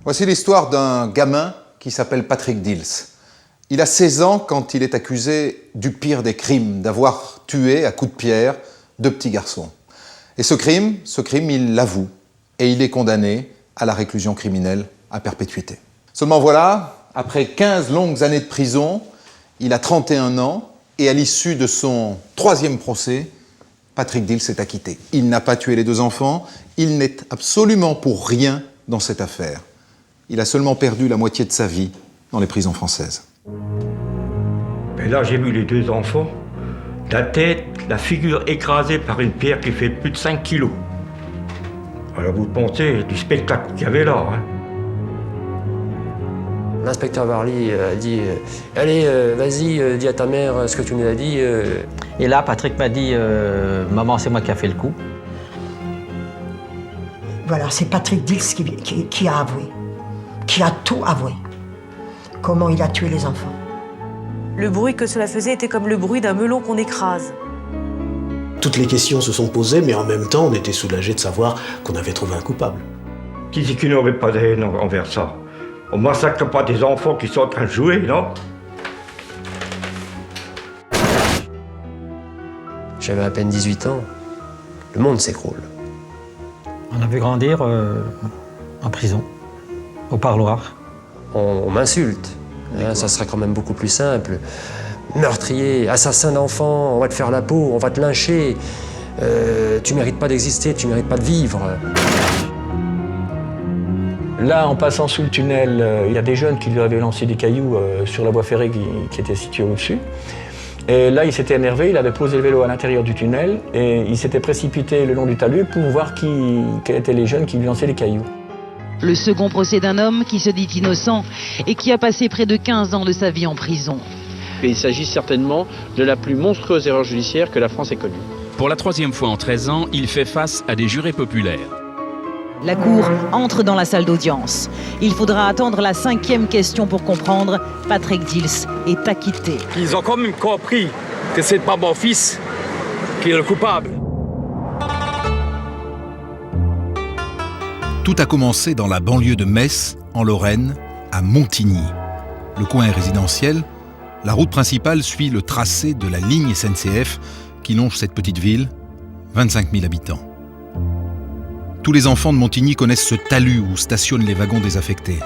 Voici l'histoire d'un gamin qui s'appelle Patrick Dils. Il a 16 ans quand il est accusé du pire des crimes, d'avoir tué à coups de pierre 2 petits garçons. Et ce crime, il l'avoue. Et il est condamné à la réclusion criminelle à perpétuité. Seulement voilà, après 15 longues années de prison, il a 31 ans et à l'issue de son 3e procès, Patrick Dils est acquitté. Il n'a pas tué les 2 enfants, il n'est absolument pour rien dans cette affaire. Il a seulement perdu la moitié de sa vie dans les prisons françaises. Et là, j'ai vu les 2 enfants, la tête, la figure écrasée par une pierre qui fait plus de 5 kilos. Alors vous pensez du spectacle qu'il y avait là. Hein. L'inspecteur Varly a dit « Allez, vas-y, dis à ta mère ce que tu nous as dit. » Et là, Patrick m'a dit « Maman, c'est moi qui a fait le coup. » Voilà, c'est Patrick Dils qui a avoué, qui a tout avoué. Comment il a tué les enfants. Le bruit que cela faisait était comme le bruit d'un melon qu'on écrase. Toutes les questions se sont posées, mais en même temps, on était soulagés de savoir qu'on avait trouvé un coupable. Qui c'est qui n'aurait pas de haine envers ça? On massacre pas des enfants qui sont en train de jouer, non? J'avais à peine 18 ans. Le monde s'écroule. On a vu grandir en prison, au parloir. On m'insulte. Ça serait quand même beaucoup plus simple. Meurtrier, assassin d'enfants, on va te faire la peau, on va te lyncher. Tu mérites pas d'exister, tu mérites pas de vivre. Là, en passant sous le tunnel, il y a des jeunes qui lui avaient lancé des cailloux sur la voie ferrée qui était située au-dessus. Et là, il s'était énervé, il avait posé le vélo à l'intérieur du tunnel et il s'était précipité le long du talus pour voir quels étaient les jeunes qui lui lançaient des cailloux. Le second procès d'un homme qui se dit innocent et qui a passé près de 15 ans de sa vie en prison. Et il s'agit certainement de la plus monstrueuse erreur judiciaire que la France ait connue. Pour la 3e fois en 13 ans, il fait face à des jurés populaires. La cour entre dans la salle d'audience. Il faudra attendre la 5e question pour comprendre. Patrick Dils est acquitté. Ils ont quand même compris que c'est pas mon fils qui est le coupable. Tout a commencé dans la banlieue de Metz, en Lorraine, à Montigny. Le coin est résidentiel. La route principale suit le tracé de la ligne SNCF qui longe cette petite ville, 25 000 habitants. Tous les enfants de Montigny connaissent ce talus où stationnent les wagons désaffectés.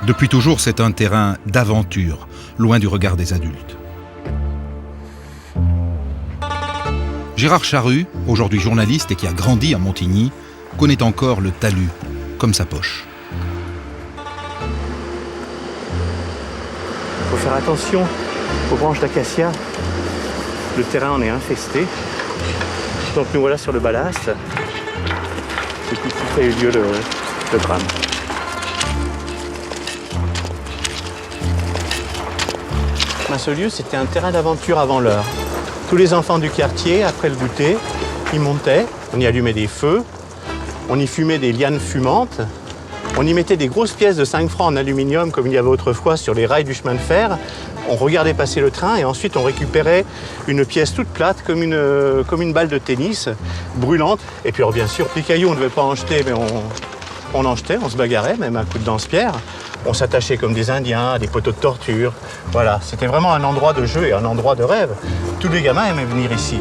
Depuis toujours, c'est un terrain d'aventure, loin du regard des adultes. Gérard Charrue, aujourd'hui journaliste et qui a grandi à Montigny, connaît encore le talus comme sa poche. Il faut faire attention aux branches d'acacia. Le terrain en est infesté. Donc nous voilà sur le ballast. C'est ici qu'a eu lieu le drame. Ce lieu, c'était un terrain d'aventure avant l'heure. Tous les enfants du quartier, après le goûter, ils montaient, on y allumait des feux, on y fumait des lianes fumantes, on y mettait des grosses pièces de 5 francs en aluminium comme il y avait autrefois sur les rails du chemin de fer. On regardait passer le train et ensuite on récupérait une pièce toute plate comme une balle de tennis, brûlante. Et puis alors bien sûr, les cailloux on ne devait pas en jeter, mais on en jetait, on se bagarrait, même à coups de lance-pierre. On s'attachait comme des Indiens à des poteaux de torture. Voilà, c'était vraiment un endroit de jeu et un endroit de rêve. Tous les gamins aimaient venir ici.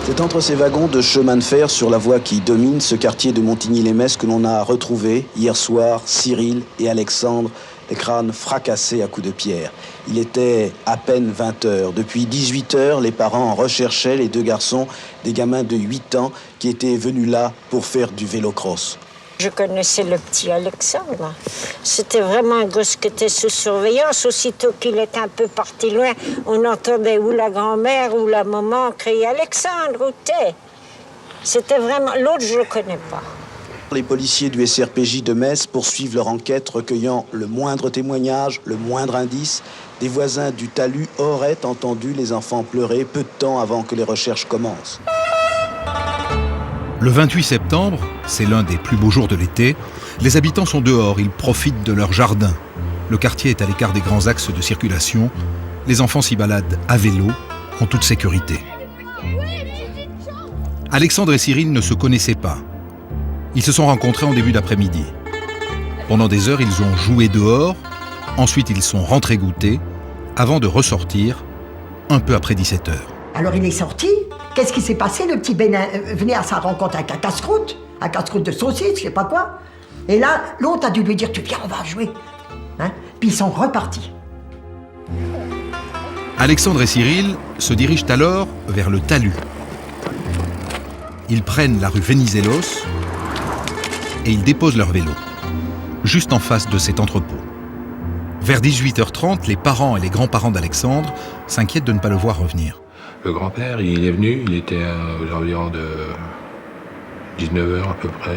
C'est entre ces wagons de chemin de fer sur la voie qui domine ce quartier de Montigny-les-Metz que l'on a retrouvé hier soir Cyril et Alexandre, les crânes fracassés à coups de pierre. Il était à peine 20 heures. Depuis 18 heures, les parents recherchaient les 2 garçons, des gamins de 8 ans, qui étaient venus là pour faire du vélo-cross. Je connaissais le petit Alexandre. C'était vraiment un gosse qui était sous surveillance. Aussitôt qu'il était un peu parti loin, on entendait ou la grand-mère ou la maman crier « Alexandre, où t'es ?» C'était vraiment... L'autre, je le connais pas. Les policiers du SRPJ de Metz poursuivent leur enquête, recueillant le moindre témoignage, le moindre indice. Des voisins du talus auraient entendu les enfants pleurer peu de temps avant que les recherches commencent. Le 28 septembre, c'est l'un des plus beaux jours de l'été, les habitants sont dehors, ils profitent de leur jardin. Le quartier est à l'écart des grands axes de circulation, Les enfants s'y baladent à vélo, en toute sécurité. Alexandre et Cyril ne se connaissaient pas. Ils se sont rencontrés en début d'après-midi. Pendant des heures, ils ont joué dehors. Ensuite, ils sont rentrés goûter, avant de ressortir, un peu après 17h. Alors il est sorti. Qu'est-ce qui s'est passé? Le petit Bénin venait à sa rencontre avec un casse-croûte de saucisse, je sais pas quoi. Et là, l'autre a dû lui dire, tu viens, on va jouer. Hein? Puis ils sont repartis. Alexandre et Cyril se dirigent alors vers le talus. Ils prennent la rue Venizelos et ils déposent leur vélo, juste en face de cet entrepôt. Vers 18h30, les parents et les grands-parents d'Alexandre s'inquiètent de ne pas le voir revenir. Le grand-père, il est venu, il était aux environs de 19h à peu près.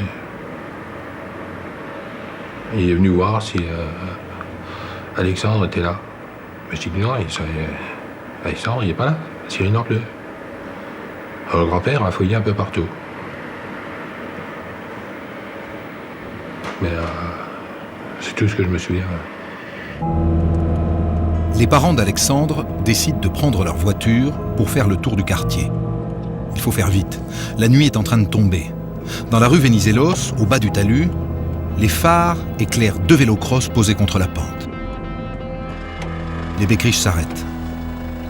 Il est venu voir si Alexandre était là. Mais je dis non, Alexandre, il n'est pas là. Cyril non plus. Alors le grand-père a fouillé un peu partout. Mais c'est tout ce que je me souviens. Les parents d'Alexandre décident de prendre leur voiture pour faire le tour du quartier. Il faut faire vite. La nuit est en train de tomber. Dans la rue Venizelos, au bas du talus, les phares éclairent 2 vélocrosses posés contre la pente. Les Beckrich s'arrêtent.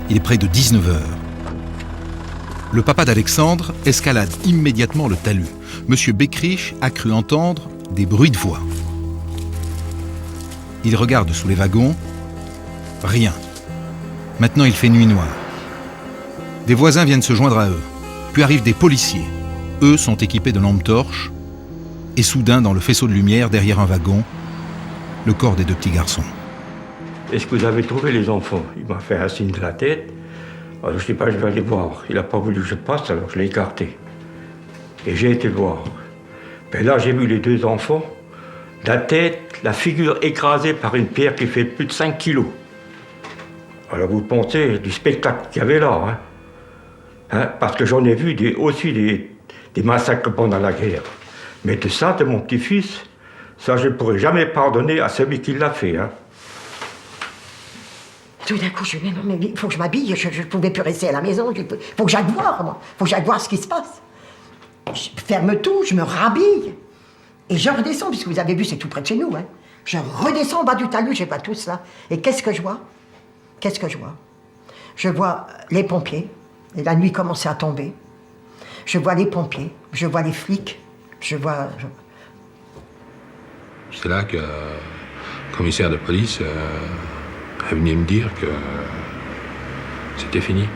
Il est près de 19h. Le papa d'Alexandre escalade immédiatement le talus. Monsieur Beckrich a cru entendre des bruits de voix. Il regarde sous les wagons. Rien. Maintenant, il fait nuit noire. Des voisins viennent se joindre à eux. Puis arrivent des policiers. Eux sont équipés de lampes torches. Et soudain, dans le faisceau de lumière, derrière un wagon, le corps des 2 petits garçons. Est-ce que vous avez trouvé les enfants? Il m'a fait un signe de la tête. Alors je dis pas, je vais aller voir. Il n'a pas voulu que je passe, alors je l'ai écarté. Et j'ai été voir. Ben là, j'ai vu les 2 enfants. La tête, la figure écrasée par une pierre qui fait plus de 5 kilos. Alors vous pensez du spectacle qu'il y avait là. Hein, parce que j'en ai vu aussi des massacres pendant la guerre. Mais de ça, de mon petit-fils, ça je ne pourrais jamais pardonner à celui qui l'a fait. Hein. Tout d'un coup, je me dis, mais il faut que je m'habille, je ne pouvais plus rester à la maison, il faut que j'aille voir, moi. Il faut que j'aille voir ce qui se passe. Je ferme tout, je me rhabille. Et je redescends, puisque vous avez vu, c'est tout près de chez nous. Hein. Je redescends au bas du talus, je vois tout cela. Et qu'est-ce que je vois? Qu'est-ce que je vois? Je vois les pompiers, et la nuit commençait à tomber. Je vois les pompiers, je vois les flics, je vois... C'est là que le commissaire de police est venu me dire que c'était fini.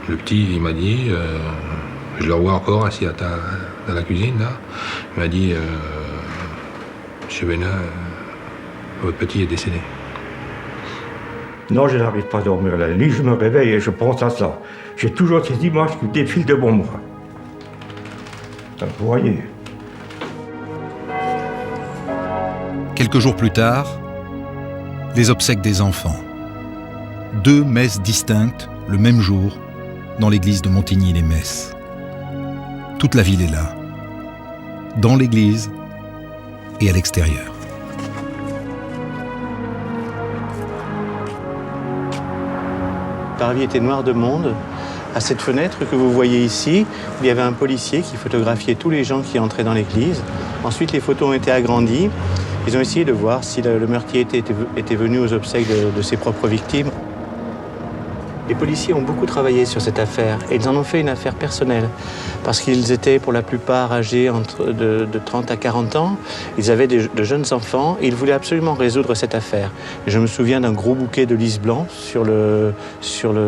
Le petit, il m'a dit, je le vois encore assis dans la cuisine, là. Il m'a dit, Monsieur Bénin, votre petit est décédé. Non, je n'arrive pas à dormir la nuit, je me réveille et je pense à ça. J'ai toujours ces images qui défilent devant moi. Vous voyez. Quelques jours plus tard, les obsèques des enfants. 2 messes distinctes, le même jour, dans l'église de Montigny-les-Messes. Toute la ville est là, dans l'église et à l'extérieur. Le parvis était noir de monde. À cette fenêtre que vous voyez ici, il y avait un policier qui photographiait tous les gens qui entraient dans l'église. Ensuite, les photos ont été agrandies. Ils ont essayé de voir si le meurtrier était venu aux obsèques de ses propres victimes. Les policiers ont beaucoup travaillé sur cette affaire et ils en ont fait une affaire personnelle parce qu'ils étaient pour la plupart âgés de 30 à 40 ans. Ils avaient de jeunes enfants et ils voulaient absolument résoudre cette affaire. Et je me souviens d'un gros bouquet de lys blanc sur le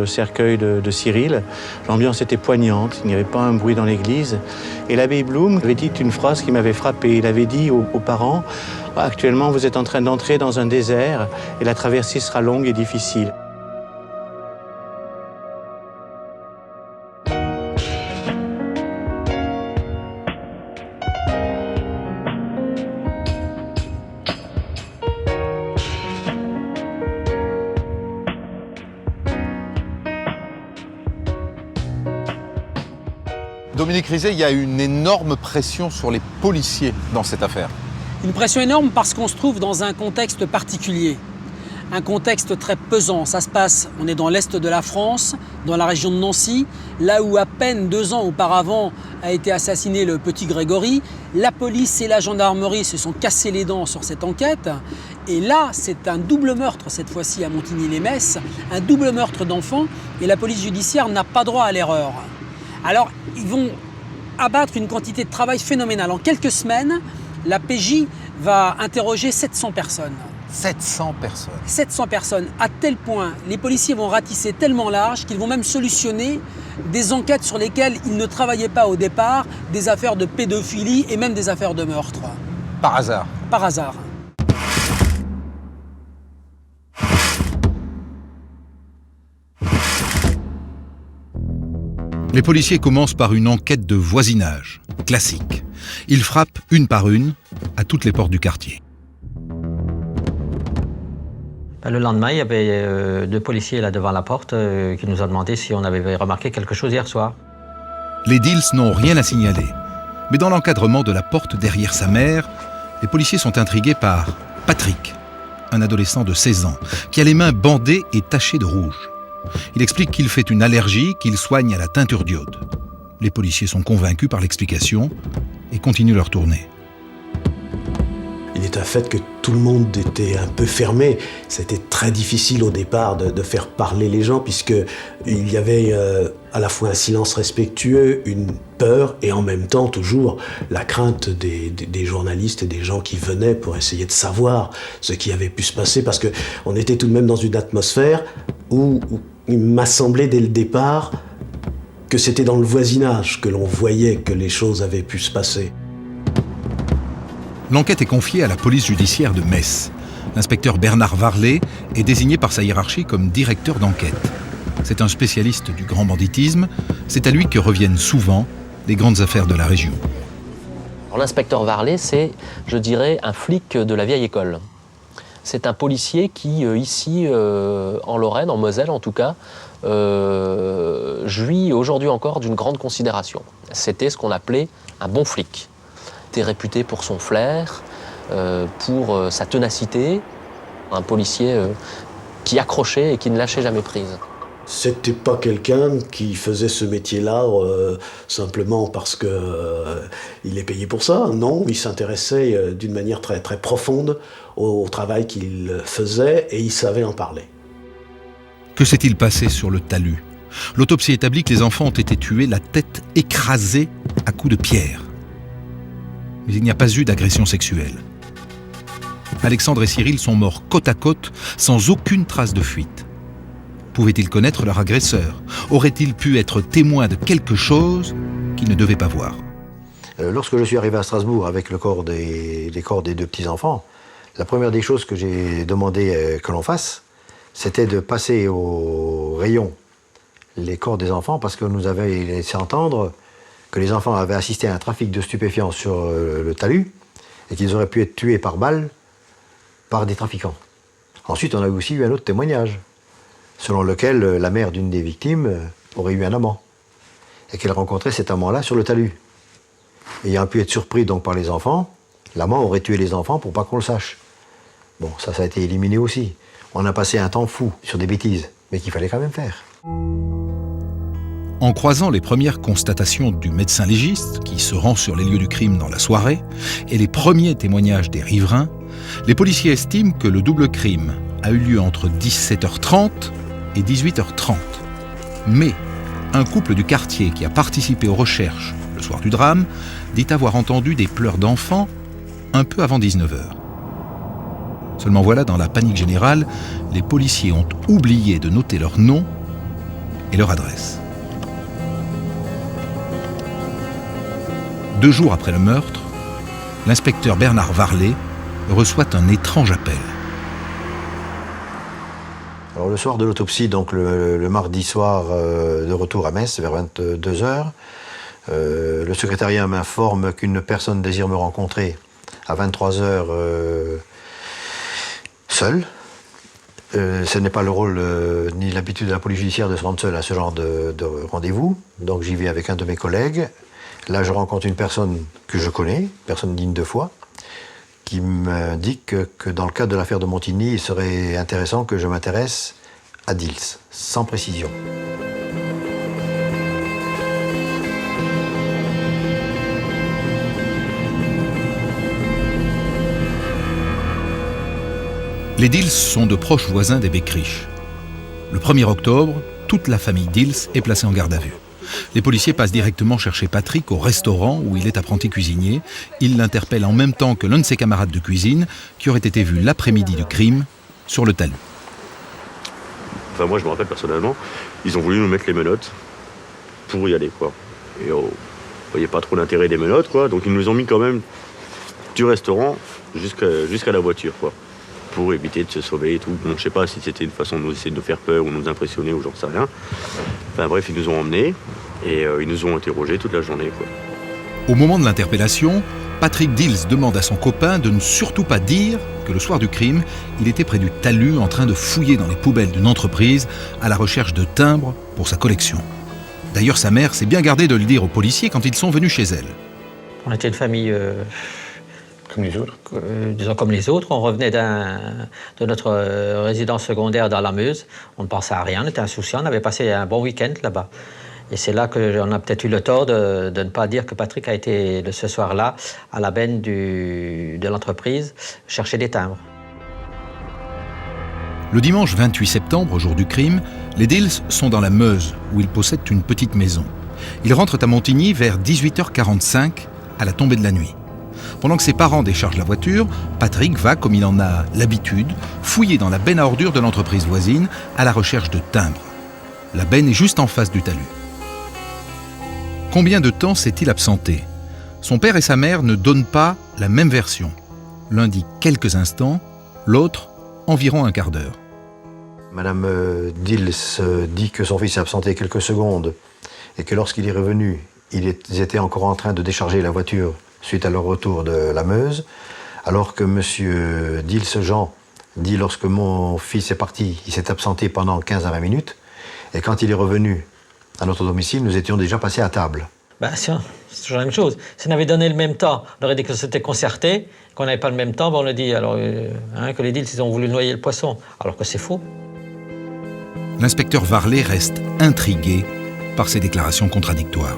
cercueil de Cyril. L'ambiance était poignante, il n'y avait pas un bruit dans l'église. Et l'abbé Blum avait dit une phrase qui m'avait frappé. Il avait dit aux parents « Actuellement, vous êtes en train d'entrer dans un désert et la traversée sera longue et difficile. » Dominique Rizet, il y a une énorme pression sur les policiers dans cette affaire. Une pression énorme parce qu'on se trouve dans un contexte particulier. un contexte très pesant. Ça se passe, on est dans l'est de la France, dans la région de Nancy, là où à peine 2 ans auparavant a été assassiné le petit Grégory. La police et la gendarmerie se sont cassés les dents sur cette enquête. Et là, c'est un double meurtre, cette fois-ci à Montigny-lès-Metz, un double meurtre d'enfants, et la police judiciaire n'a pas droit à l'erreur. Alors, ils vont abattre une quantité de travail phénoménale. En quelques semaines, la PJ va interroger 700 personnes. 700 personnes. 700 personnes, à tel point, les policiers vont ratisser tellement large qu'ils vont même solutionner des enquêtes sur lesquelles ils ne travaillaient pas au départ, des affaires de pédophilie et même des affaires de meurtre. Par hasard. Par hasard. Les policiers commencent par une enquête de voisinage, classique. Ils frappent une par une à toutes les portes du quartier. Le lendemain, il y avait 2 policiers là devant la porte qui nous ont demandé si on avait remarqué quelque chose hier soir. Les Dils n'ont rien à signaler. Mais dans l'encadrement de la porte derrière sa mère, les policiers sont intrigués par Patrick, un adolescent de 16 ans, qui a les mains bandées et tachées de rouge. Il explique qu'il fait une allergie qu'il soigne à la teinture d'iode. Les policiers sont convaincus par l'explication et continuent leur tournée. Il est un fait que tout le monde était un peu fermé. C'était très difficile au départ de faire parler les gens, puisqu'il y avait à la fois un silence respectueux, une peur, et en même temps toujours la crainte des journalistes et des gens qui venaient pour essayer de savoir ce qui avait pu se passer, parce qu'on était tout de même dans une atmosphère où il m'a semblé dès le départ que c'était dans le voisinage que l'on voyait que les choses avaient pu se passer. L'enquête est confiée à la police judiciaire de Metz. L'inspecteur Bernard Varlet est désigné par sa hiérarchie comme directeur d'enquête. C'est un spécialiste du grand banditisme. C'est à lui que reviennent souvent les grandes affaires de la région. L'inspecteur Varlet, c'est, je dirais, un flic de la vieille école. C'est un policier qui, ici, en Lorraine, en Moselle en tout cas, jouit aujourd'hui encore d'une grande considération. C'était ce qu'on appelait un bon flic. Il était réputé pour son flair, pour sa ténacité, un policier qui accrochait et qui ne lâchait jamais prise. C'était pas quelqu'un qui faisait ce métier-là simplement parce qu'il est payé pour ça. Non, il s'intéressait d'une manière très, très profonde au travail qu'il faisait et il savait en parler. Que s'est-il passé sur le talus ? L'autopsie établit que les enfants ont été tués la tête écrasée à coups de pierre. Mais il n'y a pas eu d'agression sexuelle. Alexandre et Cyril sont morts côte à côte, sans aucune trace de fuite. Pouvaient-ils connaître leur agresseur ? Auraient-ils pu être témoins de quelque chose qu'ils ne devaient pas voir ? Lorsque je suis arrivé à Strasbourg avec les corps des 2 petits-enfants, la première des choses que j'ai demandé que l'on fasse, c'était de passer au rayon les corps des enfants, parce que nous avions laissé entendre que les enfants avaient assisté à un trafic de stupéfiants sur le talus et qu'ils auraient pu être tués par balle par des trafiquants. Ensuite, on a aussi eu un autre témoignage, selon lequel la mère d'une des victimes aurait eu un amant et qu'elle rencontrait cet amant-là sur le talus. Ayant pu être surpris donc par les enfants, l'amant aurait tué les enfants pour pas qu'on le sache. Bon, ça a été éliminé aussi. On a passé un temps fou sur des bêtises, mais qu'il fallait quand même faire. En croisant les premières constatations du médecin légiste, qui se rend sur les lieux du crime dans la soirée, et les premiers témoignages des riverains, les policiers estiment que le double crime a eu lieu entre 17h30 et 18h30. Mais un couple du quartier qui a participé aux recherches le soir du drame dit avoir entendu des pleurs d'enfants un peu avant 19h. Seulement voilà, dans la panique générale, les policiers ont oublié de noter leur nom et leur adresse. 2 jours après le meurtre, l'inspecteur Bernard Varlet reçoit un étrange appel. Alors, le soir de l'autopsie, donc le mardi soir, de retour à Metz, vers 22h, le secrétariat m'informe qu'une personne désire me rencontrer à 23h seule. Ce n'est pas le rôle ni l'habitude de la police judiciaire de se rendre seule à ce genre de rendez-vous. Donc j'y vais avec un de mes collègues. Là, je rencontre une personne que je connais, personne digne de foi, qui m'indique que dans le cadre de l'affaire de Montigny, il serait intéressant que je m'intéresse à Dils, sans précision. Les Dils sont de proches voisins des Beckrich. Le 1er octobre, toute la famille Dils est placée en garde à vue. Les policiers passent directement chercher Patrick au restaurant où il est apprenti cuisinier. Ils l'interpellent en même temps que l'un de ses camarades de cuisine qui aurait été vu l'après-midi du crime sur le talus. Enfin, moi, je me rappelle personnellement, ils ont voulu nous mettre les menottes pour y aller, quoi. Et on voyait pas trop l'intérêt des menottes, quoi. Donc ils nous ont mis quand même du restaurant jusqu'à la voiture, quoi, pour éviter de se sauver et tout. Bon, je sais pas si c'était une façon de nous essayer de nous faire peur ou nous impressionner ou j'en sais rien. Enfin bref, ils nous ont emmenés et ils nous ont interrogés toute la journée, quoi. Au moment de l'interpellation, Patrick Dils demande à son copain de ne surtout pas dire que le soir du crime, il était près du talus en train de fouiller dans les poubelles d'une entreprise à la recherche de timbres pour sa collection. D'ailleurs, sa mère s'est bien gardée de le dire aux policiers quand ils sont venus chez elle. On était une famille... Comme les autres. Disons comme les autres. On revenait de notre résidence secondaire dans la Meuse. On ne pensait à rien, on était insouciants. On avait passé un bon week-end là-bas. Et c'est là qu'on a peut-être eu le tort de ne pas dire que Patrick a été, de ce soir-là, à la benne de l'entreprise, chercher des timbres. Le dimanche 28 septembre, jour du crime, les Dils sont dans la Meuse, où ils possèdent une petite maison. Ils rentrent à Montigny vers 18h45, à la tombée de la nuit. Pendant que ses parents déchargent la voiture, Patrick va, comme il en a l'habitude, fouiller dans la benne à ordures de l'entreprise voisine à la recherche de timbres. La benne est juste en face du talus. Combien de temps s'est-il absenté ? Son père et sa mère ne donnent pas la même version. L'un dit quelques instants, l'autre environ un quart d'heure. Madame Dils dit que son fils s'est absenté quelques secondes et que lorsqu'il est revenu, ils étaient encore en train de décharger la voiture suite à leur retour de la Meuse, alors que monsieur Dils Jean dit lorsque mon fils est parti, il s'est absenté pendant 15 à 20 minutes, et quand il est revenu à notre domicile, nous étions déjà passés à table. C'est toujours la même chose. Si on avait donné le même temps, on aurait dit que c'était concerté, qu'on n'avait pas le même temps, on a dit alors, que les Dils ils ont voulu noyer le poisson, alors que c'est faux. L'inspecteur Varlet reste intrigué par ces déclarations contradictoires.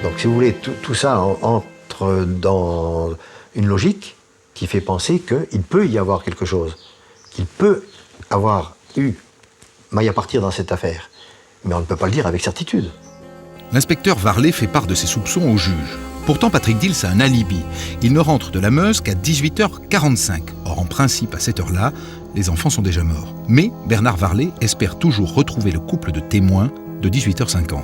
Donc, si vous voulez, tout ça entre dans une logique qui fait penser qu'il peut y avoir quelque chose, qu'il peut avoir eu maille à partir dans cette affaire. Mais on ne peut pas le dire avec certitude. L'inspecteur Varlet fait part de ses soupçons au juge. Pourtant, Patrick Dils a un alibi. Il ne rentre de la Meuse qu'à 18h45. Or, en principe, à cette heure-là, les enfants sont déjà morts. Mais Bernard Varlet espère toujours retrouver le couple de témoins de 18h50.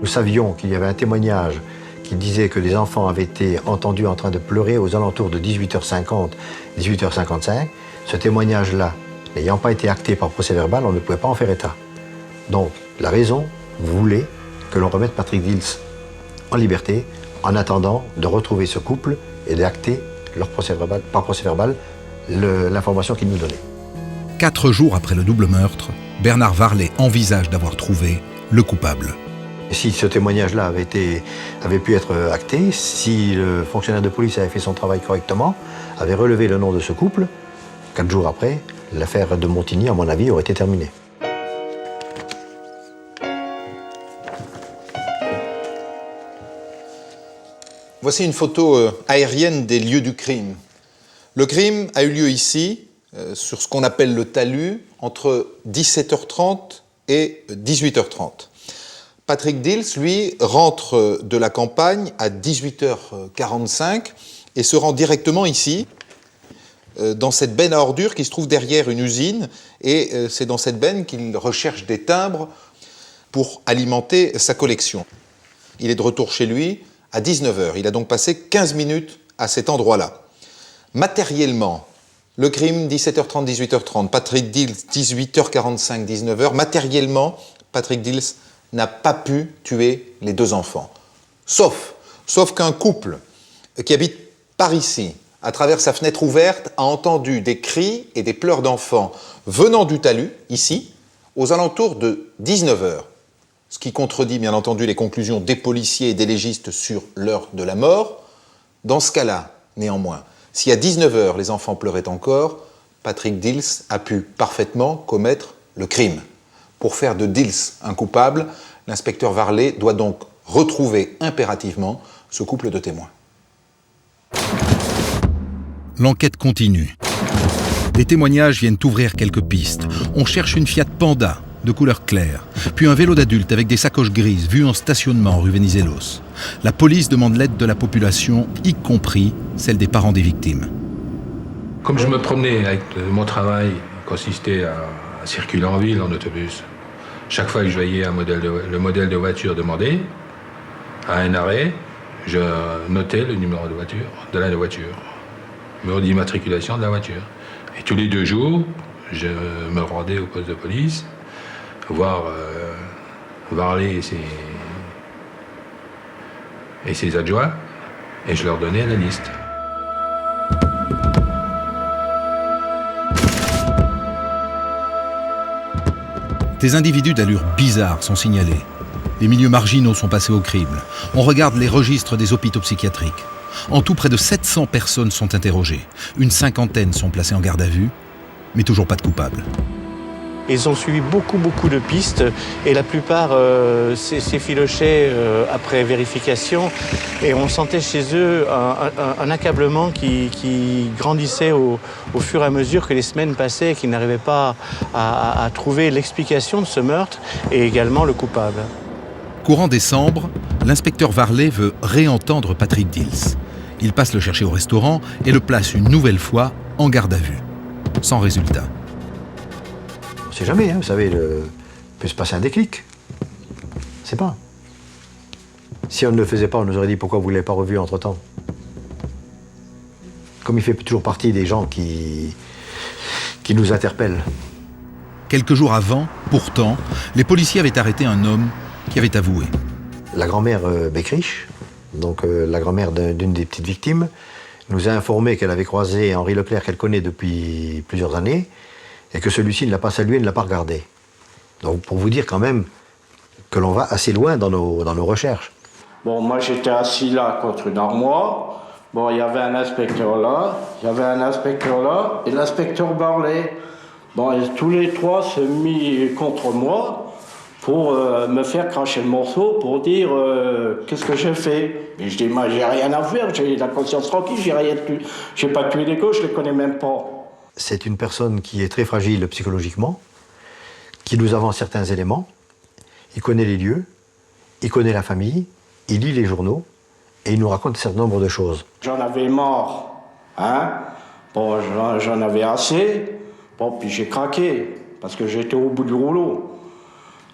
Nous savions qu'il y avait un témoignage qui disait que les enfants avaient été entendus en train de pleurer aux alentours de 18h50, 18h55. Ce témoignage-là, n'ayant pas été acté par procès-verbal, on ne pouvait pas en faire état. Donc, la raison voulait que l'on remette Patrick Dils en liberté en attendant de retrouver ce couple et d'acter par procès-verbal l'information qu'ils nous donnaient. 4 jours après le double meurtre, Bernard Varlet envisage d'avoir trouvé le coupable. Si ce témoignage-là avait pu être acté, si le fonctionnaire de police avait fait son travail correctement, avait relevé le nom de ce couple, 4 jours après, l'affaire de Montigny, à mon avis, aurait été terminée. Voici une photo aérienne des lieux du crime. Le crime a eu lieu ici, sur ce qu'on appelle le talus, entre 17h30 et 18h30. Patrick Dils, lui, rentre de la campagne à 18h45 et se rend directement ici, dans cette benne à ordures qui se trouve derrière une usine, et c'est dans cette benne qu'il recherche des timbres pour alimenter sa collection. Il est de retour chez lui à 19h. Il a donc passé 15 minutes à cet endroit-là. Matériellement, le crime, 17h30, 18h30, Patrick Dils, 18h45, 19h, matériellement, Patrick Dils n'a pas pu tuer les 2 enfants. Sauf qu'un couple qui habite par ici, à travers sa fenêtre ouverte, a entendu des cris et des pleurs d'enfants venant du talus, ici, aux alentours de 19h. ce qui contredit bien entendu les conclusions des policiers et des légistes sur l'heure de la mort. Dans ce cas-là, néanmoins, si à 19h les enfants pleuraient encore, Patrick Dils a pu parfaitement commettre le crime. Pour faire de Dils un coupable, l'inspecteur Varlet doit donc retrouver impérativement ce couple de témoins. L'enquête continue. Les témoignages viennent ouvrir quelques pistes. On cherche une Fiat Panda de couleur claire, puis un vélo d'adulte avec des sacoches grises vu en stationnement rue Venizelos. La police demande l'aide de la population, y compris celle des parents des victimes. Comme je me promenais avec mon travail, consistait à circuler en ville en autobus. Chaque fois que je voyais le modèle de voiture demandé, à un arrêt, je notais le numéro de la voiture, numéro d'immatriculation de la voiture. Et tous les 2 jours, je me rendais au poste de police, voir Varlet et ses adjoints, et je leur donnais la liste. Des individus d'allure bizarre sont signalés. Les milieux marginaux sont passés au crible. On regarde les registres des hôpitaux psychiatriques. En tout, près de 700 personnes sont interrogées. Une 50aine sont placées en garde à vue, mais toujours pas de coupable. Ils ont suivi beaucoup de pistes et la plupart s'effilochaient après vérification et on sentait chez eux un accablement qui grandissait au fur et à mesure que les semaines passaient et qu'ils n'arrivaient pas à trouver l'explication de ce meurtre et également le coupable. Courant décembre, l'inspecteur Varlet veut réentendre Patrick Dils. Il passe le chercher au restaurant et le place une nouvelle fois en garde à vue. Sans résultat. On ne sait jamais, hein, vous savez, il peut se passer un déclic. C'est pas. Si on ne le faisait pas, on nous aurait dit pourquoi vous ne l'avez pas revu entre-temps. Comme il fait toujours partie des gens qui nous interpellent. Quelques jours avant, pourtant, les policiers avaient arrêté un homme qui avait avoué. La grand-mère Beckrich, donc la grand-mère d'une des petites victimes, nous a informé qu'elle avait croisé Henri Leclerc, qu'elle connaît depuis plusieurs années, et que celui-ci ne l'a pas salué, ne l'a pas regardé. Donc pour vous dire quand même que l'on va assez loin dans nos recherches. Bon, moi j'étais assis là contre une armoire. Bon, il y avait un inspecteur là, il y avait un inspecteur là, et l'inspecteur Varlet. Bon, et tous les trois se mis contre moi pour me faire cracher le morceau, pour dire qu'est-ce que j'ai fait. Et je dis, moi j'ai rien à faire, j'ai la conscience tranquille, j'ai pas tué les gauches, je les connais même pas. C'est une personne qui est très fragile psychologiquement, qui nous avance certains éléments, il connaît les lieux, il connaît la famille, il lit les journaux, et il nous raconte un certain nombre de choses. J'en avais marre, hein. Bon, j'en avais assez, bon, puis j'ai craqué, parce que j'étais au bout du rouleau.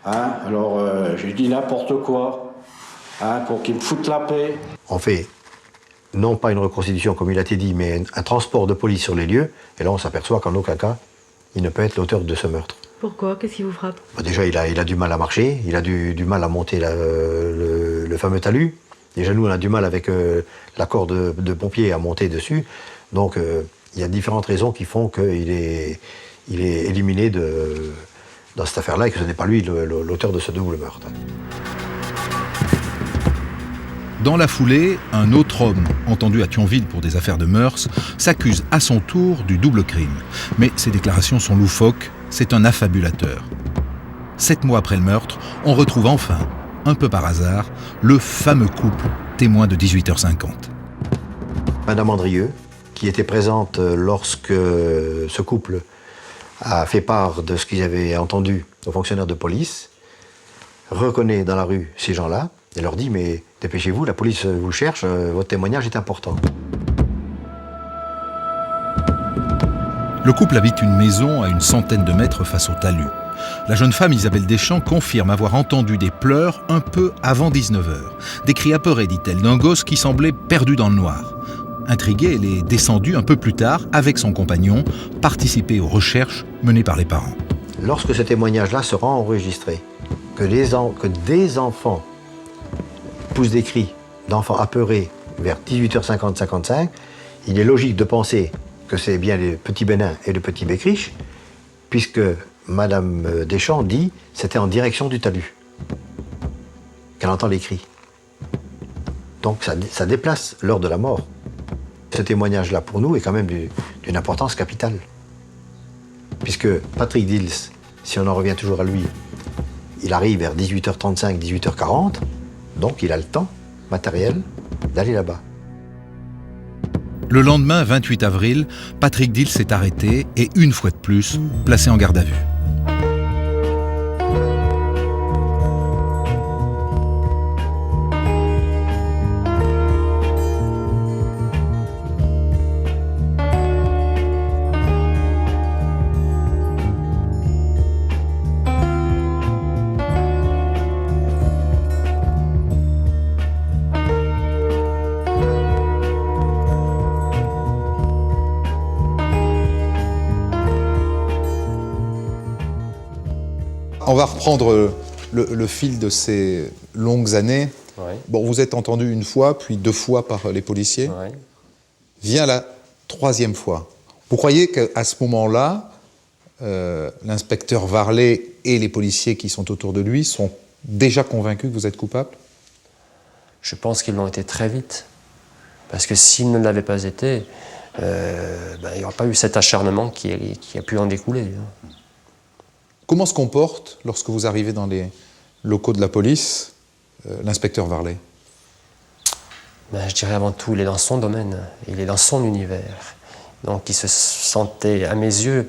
Hein, alors j'ai dit n'importe quoi, hein, pour qu'ils me foutent la paix. On fait non pas une reconstitution comme il a été dit, mais un transport de police sur les lieux, et là on s'aperçoit qu'en aucun cas, il ne peut être l'auteur de ce meurtre. Pourquoi? Qu'est-ce qui vous frappe? Déjà, il a du mal à marcher, il a du mal à monter le fameux talus. Déjà, nous, on a du mal avec la corde de pompier à monter dessus. Donc, il y a différentes raisons qui font qu'il est éliminé dans cette affaire-là et que ce n'est pas lui l'auteur de ce double meurtre. Dans la foulée, un autre homme, entendu à Thionville pour des affaires de mœurs, s'accuse à son tour du double crime. Mais ses déclarations sont loufoques, c'est un affabulateur. 7 mois après le meurtre, on retrouve enfin, un peu par hasard, le fameux couple témoin de 18h50. Madame Andrieux, qui était présente lorsque ce couple a fait part de ce qu'ils avaient entendu aux fonctionnaires de police, reconnaît dans la rue ces gens-là et leur dit « mais dépêchez-vous, la police vous cherche, votre témoignage est important ». Le couple habite une maison à une centaine de mètres face au talus. La jeune femme Isabelle Deschamps confirme avoir entendu des pleurs un peu avant 19h. Des cris apeurés, dit-elle, d'un gosse qui semblait perdu dans le noir. Intriguée, elle est descendue un peu plus tard, avec son compagnon, participer aux recherches menées par les parents. Lorsque ce témoignage-là sera enregistré, que des enfants poussent des cris d'enfants apeurés vers 18h50-55, il est logique de penser que c'est bien les petits Bénin et le petit Beckrich, puisque Madame Deschamps dit c'était en direction du talus. qu'elle entend les cris. Donc ça déplace l'heure de la mort. Ce témoignage-là, pour nous, est quand même d'une importance capitale. Puisque Patrick Dils, si on en revient toujours à lui, il arrive vers 18h35, 18h40, donc il a le temps matériel d'aller là-bas. Le lendemain, 28 avril, Patrick Dils est arrêté et, une fois de plus, placé en garde à vue. On va reprendre le fil de ces longues années. Ouais. Bon, vous êtes entendu une fois, puis 2 fois par les policiers. Ouais. Vient la 3e fois. Vous croyez qu'à ce moment-là, l'inspecteur Varlet et les policiers qui sont autour de lui sont déjà convaincus que vous êtes coupable? Je pense qu'ils l'ont été très vite. Parce que s'ils ne l'avaient pas été, il n'y aurait pas eu cet acharnement qui a pu en découler. Comment se comporte, lorsque vous arrivez dans les locaux de la police, l'inspecteur Varlet? Je dirais avant tout, il est dans son domaine, il est dans son univers. Donc il se sentait, à mes yeux,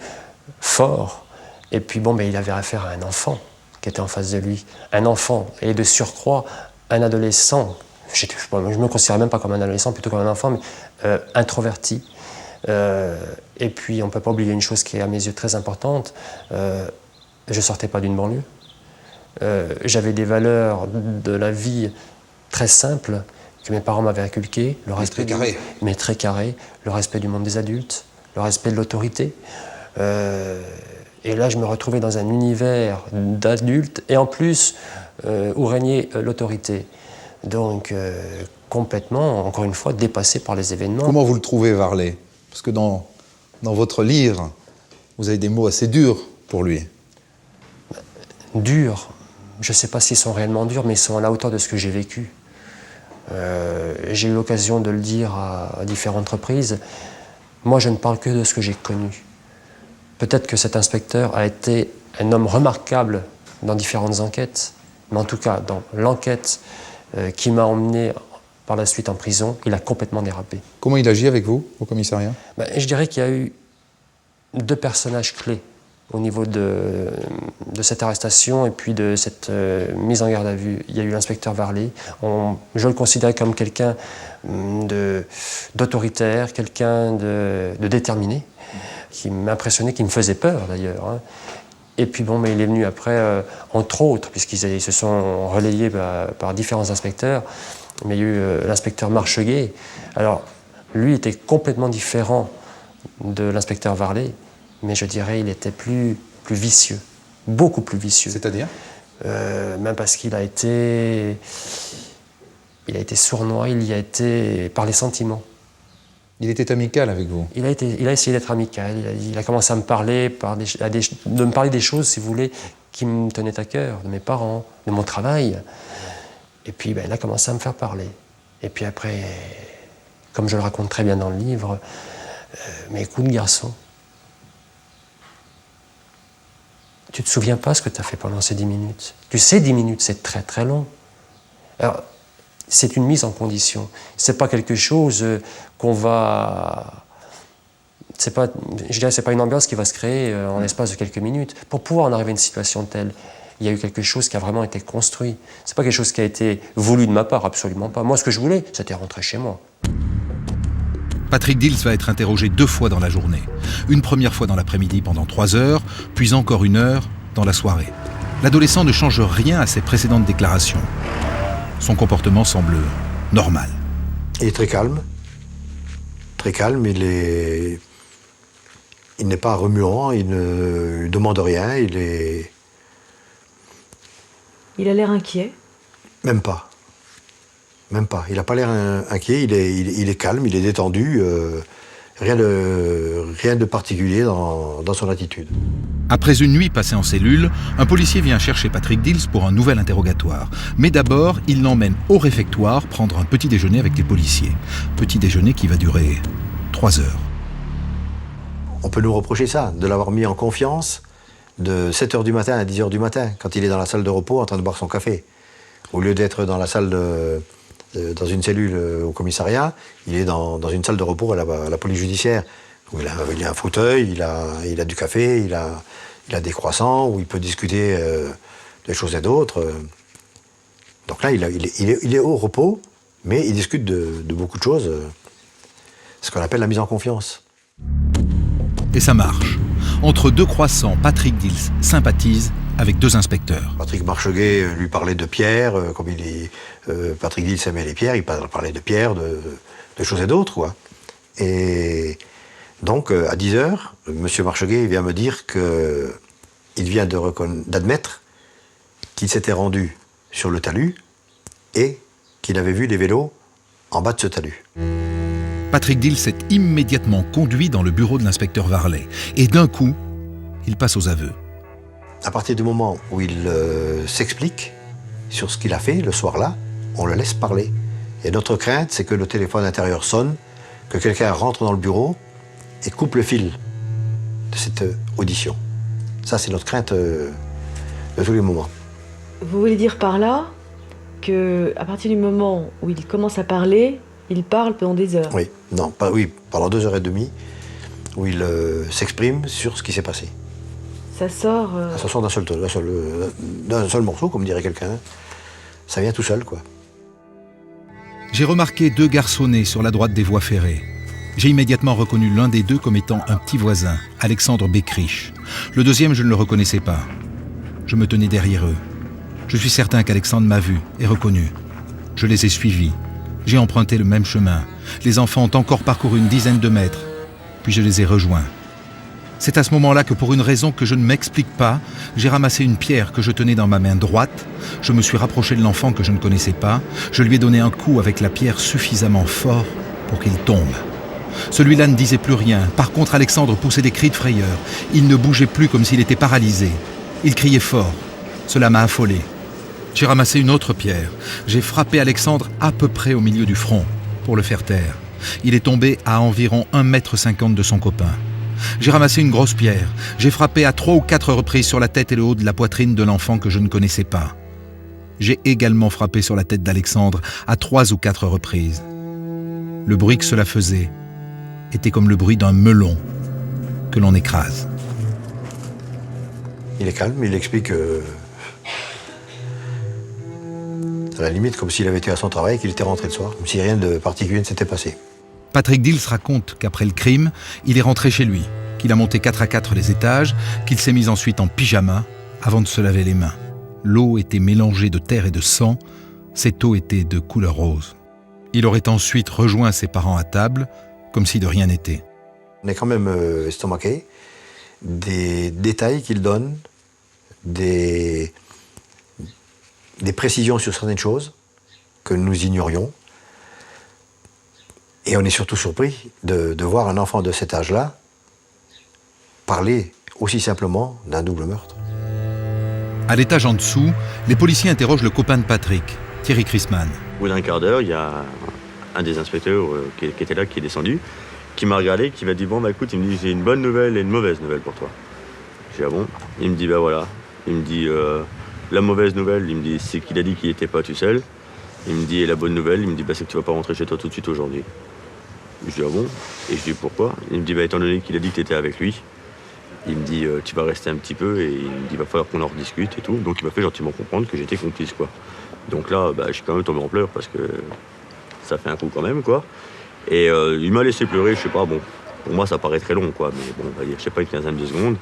fort. Et puis il avait affaire à un enfant qui était en face de lui. Un enfant, et de surcroît, un adolescent. Je ne me considère même pas comme un adolescent, plutôt comme un enfant, mais introverti. Et puis on ne peut pas oublier une chose qui est à mes yeux très importante. Je ne sortais pas d'une banlieue. J'avais des valeurs de la vie très simples que mes parents m'avaient inculquées. Le respect mais très carré. Le respect du monde des adultes, le respect de l'autorité. Et là, je me retrouvais dans un univers d'adultes et en plus où régnait l'autorité. Donc, complètement, encore une fois, dépassé par les événements. Comment vous le trouvez, Varlet? Parce que dans votre livre, vous avez des mots assez durs pour lui. Durs, je ne sais pas s'ils sont réellement durs, mais ils sont à la hauteur de ce que j'ai vécu. J'ai eu l'occasion de le dire à différentes reprises. Moi, je ne parle que de ce que j'ai connu. Peut-être que cet inspecteur a été un homme remarquable dans différentes enquêtes, mais en tout cas, dans l'enquête qui m'a emmené par la suite en prison, il a complètement dérapé. Comment il agit avec vous, au commissariat? Je dirais qu'il y a eu 2 personnages clés au niveau de cette arrestation et puis de cette mise en garde à vue. Il y a eu l'inspecteur Varlet. Je le considérais comme quelqu'un d'autoritaire, quelqu'un de déterminé, qui m'impressionnait, qui me faisait peur d'ailleurs. Et puis mais il est venu après, entre autres, puisqu'ils se sont relayés par différents inspecteurs, mais il y a eu l'inspecteur Marcheguet. Alors, lui était complètement différent de l'inspecteur Varlet, mais je dirais il était plus vicieux, beaucoup plus vicieux. C'est-à-dire? Même parce qu'il a été sournois, il y a été par les sentiments. Il était amical avec vous? Il a essayé d'être amical, il a commencé à me parler, de me parler des choses, si vous voulez, qui me tenaient à cœur, de mes parents, de mon travail. Et puis il a commencé à me faire parler. Et puis après, comme je le raconte très bien dans le livre, mais écoute garçon, tu te souviens pas ce que tu as fait pendant ces 10 minutes. Tu sais, 10 minutes, c'est très très long. Alors, c'est une mise en condition. C'est pas quelque chose qu'on va... Je dirais, c'est pas une ambiance qui va se créer en l'espace de quelques minutes. Pour pouvoir en arriver à une situation telle, il y a eu quelque chose qui a vraiment été construit. C'est pas quelque chose qui a été voulu de ma part, absolument pas. Moi, ce que je voulais, c'était rentrer chez moi. Patrick Dils va être interrogé 2 fois dans la journée. Une première fois dans l'après-midi pendant 3 heures, puis encore 1 heure dans la soirée. L'adolescent ne change rien à ses précédentes déclarations. Son comportement semble normal. Il est très calme. Très calme, il n'est pas remuant, il ne demande rien, il a l'air inquiet? Même pas. Même pas. Il n'a pas l'air inquiet, il est calme, il est détendu. Rien de particulier dans son attitude. Après une nuit passée en cellule, un policier vient chercher Patrick Dils pour un nouvel interrogatoire. Mais d'abord, il l'emmène au réfectoire prendre un petit déjeuner avec les policiers. Petit déjeuner qui va durer 3 heures. On peut nous reprocher ça, de l'avoir mis en confiance de 7h du matin à 10h du matin, quand il est dans la salle de repos en train de boire son café. Au lieu d'être dans la salle dans une cellule au commissariat, il est dans une salle de repos à la police judiciaire, où il a un fauteuil, il a du café, il a des croissants, où il peut discuter de choses et d'autres. Donc là, il est au repos, mais il discute de beaucoup de choses, ce qu'on appelle la mise en confiance. Et ça marche. Entre 2 croissants, Patrick Dils sympathise avec 2 inspecteurs. Patrick Marcheguet lui parlait de Pierre, comme Patrick Dils aimait les pierres, il parlait de Pierre, de choses et d'autres, quoi. Et donc, à 10h, M. Marcheguet vient me dire qu'il vient d'admettre qu'il s'était rendu sur le talus et qu'il avait vu les vélos en bas de ce talus. Patrick Dils est immédiatement conduit dans le bureau de l'inspecteur Varlet. Et d'un coup, il passe aux aveux. À partir du moment où il s'explique sur ce qu'il a fait le soir-là, on le laisse parler. Et notre crainte, c'est que le téléphone intérieur sonne, que quelqu'un rentre dans le bureau et coupe le fil de cette audition. Ça, c'est notre crainte de tous les moments. Vous voulez dire par là qu'à partir du moment où il commence à parler, il parle pendant des heures? Oui, pendant 2h30, où il s'exprime sur ce qui s'est passé. Ça sort... Ça sort d'un seul morceau, comme dirait quelqu'un. Ça vient tout seul, quoi. J'ai remarqué 2 garçonnets sur la droite des voies ferrées. J'ai immédiatement reconnu l'un des 2 comme étant un petit voisin, Alexandre Beckrich. Le deuxième, je ne le reconnaissais pas. Je me tenais derrière eux. Je suis certain qu'Alexandre m'a vu et reconnu. Je les ai suivis. J'ai emprunté le même chemin. Les enfants ont encore parcouru une dizaine de mètres. Puis je les ai rejoints. C'est à ce moment-là que, pour une raison que je ne m'explique pas, j'ai ramassé une pierre que je tenais dans ma main droite. Je me suis rapproché de l'enfant que je ne connaissais pas. Je lui ai donné un coup avec la pierre suffisamment fort pour qu'il tombe. Celui-là ne disait plus rien. Par contre, Alexandre poussait des cris de frayeur. Il ne bougeait plus, comme s'il était paralysé. Il criait fort. Cela m'a affolé. J'ai ramassé une autre pierre. J'ai frappé Alexandre à peu près au milieu du front pour le faire taire. Il est tombé à environ 1,50 m de son copain. J'ai ramassé une grosse pierre. J'ai frappé à 3 ou 4 reprises sur la tête et le haut de la poitrine de l'enfant que je ne connaissais pas. J'ai également frappé sur la tête d'Alexandre à 3 ou 4 reprises. Le bruit que cela faisait était comme le bruit d'un melon que l'on écrase. Il est calme, il explique à la limite comme s'il avait été à son travail, qu'il était rentré le soir, comme si rien de particulier ne s'était passé. Patrick Dils raconte qu'après le crime, il est rentré chez lui, qu'il a monté 4 à 4 les étages, qu'il s'est mis ensuite en pyjama avant de se laver les mains. L'eau était mélangée de terre et de sang, cette eau était de couleur rose. Il aurait ensuite rejoint ses parents à table, comme si de rien n'était. On est quand même estomaqué des détails qu'il donne, des précisions sur certaines choses que nous ignorions. Et on est surtout surpris de voir un enfant de cet âge-là parler aussi simplement d'un double meurtre. À l'étage en dessous, les policiers interrogent le copain de Patrick, Thierry Chrisman. Au bout d'un quart d'heure, il y a un des inspecteurs qui était là, qui est descendu, qui m'a regardé, qui m'a dit « Bon, bah écoute, il me dit, j'ai une bonne nouvelle et une mauvaise nouvelle pour toi. » J'ai dit « Ah bon ?» Il me dit « Bah voilà. » Il me dit « La mauvaise nouvelle, il me dit, c'est qu'il a dit qu'il n'était pas tout seul. » Il me dit « Et la bonne nouvelle, il me dit, bah, c'est que tu vas pas rentrer chez toi tout de suite aujourd'hui. » Je dis « Ah bon ?» Et je dis « Pourquoi ?» Il me dit « Bah étant donné qu'il a dit que tu étais avec lui, il me dit tu vas rester un petit peu et il me dit il va falloir qu'on en rediscute et tout. » Donc il m'a fait gentiment comprendre que j'étais complice, quoi. Donc là, bah, je suis quand même tombé en pleurs parce que ça fait un coup quand même, quoi. Et il m'a laissé pleurer, je sais pas, bon, pour moi ça paraît très long, quoi, mais bon, on va dire, je sais pas, une quinzaine de secondes.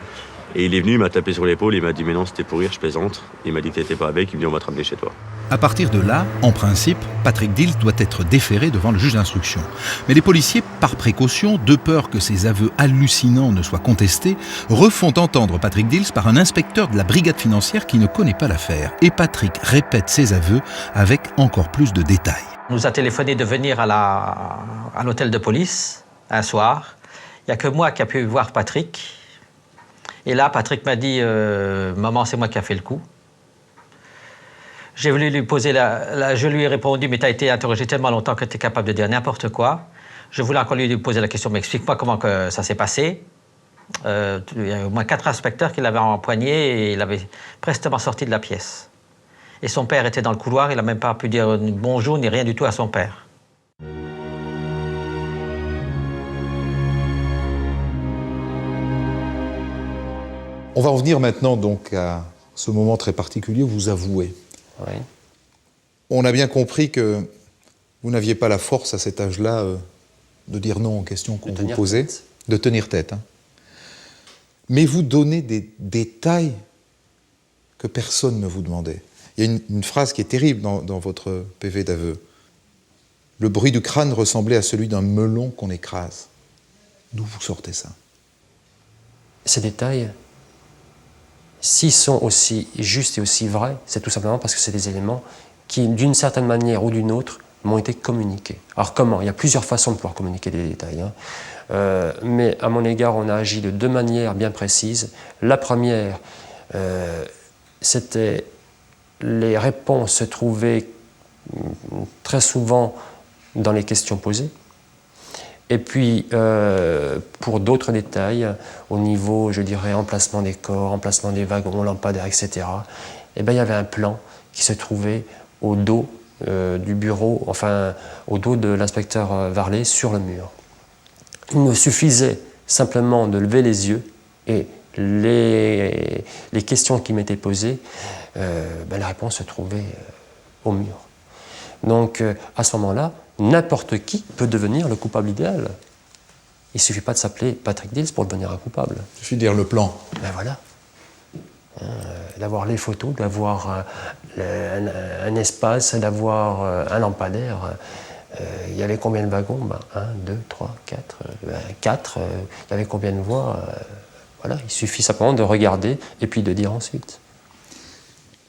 Et il est venu, il m'a tapé sur l'épaule, il m'a dit mais non, c'était pour rire, je plaisante. Il m'a dit que t'étais pas avec, il me dit on va te ramener chez toi. À partir de là, en principe, Patrick Dils doit être déféré devant le juge d'instruction. Mais les policiers, par précaution, de peur que ces aveux hallucinants ne soient contestés, refont entendre Patrick Dils par un inspecteur de la brigade financière qui ne connaît pas l'affaire. Et Patrick répète ses aveux avec encore plus de détails. On nous a téléphoné de venir à l'hôtel de police un soir. Il n'y a que moi qui a pu voir Patrick. Et là, Patrick m'a dit « Maman, c'est moi qui a fait le coup ». J'ai voulu lui poser je lui ai répondu « Mais tu as été interrogé tellement longtemps que tu es capable de dire n'importe quoi ». Je voulais encore lui poser la question « Mais explique-moi comment que ça s'est passé ». Il y a au moins 4 inspecteurs qui l'avaient empoigné et il avait prestement sorti de la pièce. Et son père était dans le couloir, il n'a même pas pu dire bonjour ni rien du tout à son père. On va en venir maintenant donc à ce moment très particulier où vous avouez. Oui. On a bien compris que vous n'aviez pas la force à cet âge-là de dire non aux questions qu'on vous posait, de tenir tête. Hein. Mais vous donnez des détails que personne ne vous demandait. Il y a une phrase qui est terrible dans votre PV d'aveu. Le bruit du crâne ressemblait à celui d'un melon qu'on écrase. D'où vous sortez ça? Ces détails, s'ils sont aussi justes et aussi vrais, c'est tout simplement parce que c'est des éléments qui, d'une certaine manière ou d'une autre, m'ont été communiqués. Alors comment? Il y a plusieurs façons de pouvoir communiquer des détails. Hein. Mais à mon égard, on a agi de 2 manières bien précises. La première, c'était les réponses se trouvaient très souvent dans les questions posées. Et puis, pour d'autres détails, au niveau, je dirais, emplacement des corps, emplacement des wagons, lampadaires, etc., eh bien, il y avait un plan qui se trouvait au dos du bureau, enfin, au dos de l'inspecteur Varlet, sur le mur. Il me suffisait simplement de lever les yeux et les questions qui m'étaient posées, la réponse se trouvait au mur. Donc, à ce moment-là, n'importe qui peut devenir le coupable idéal. Il ne suffit pas de s'appeler Patrick Dils pour devenir un coupable. Il suffit de dire le plan. Ben voilà. D'avoir les photos, d'avoir un espace, d'avoir un lampadaire. Il y avait combien de wagons? 1, 2, 3, 4. 4. Il y avait combien de voies? Voilà. Il suffit simplement de regarder et puis de dire ensuite.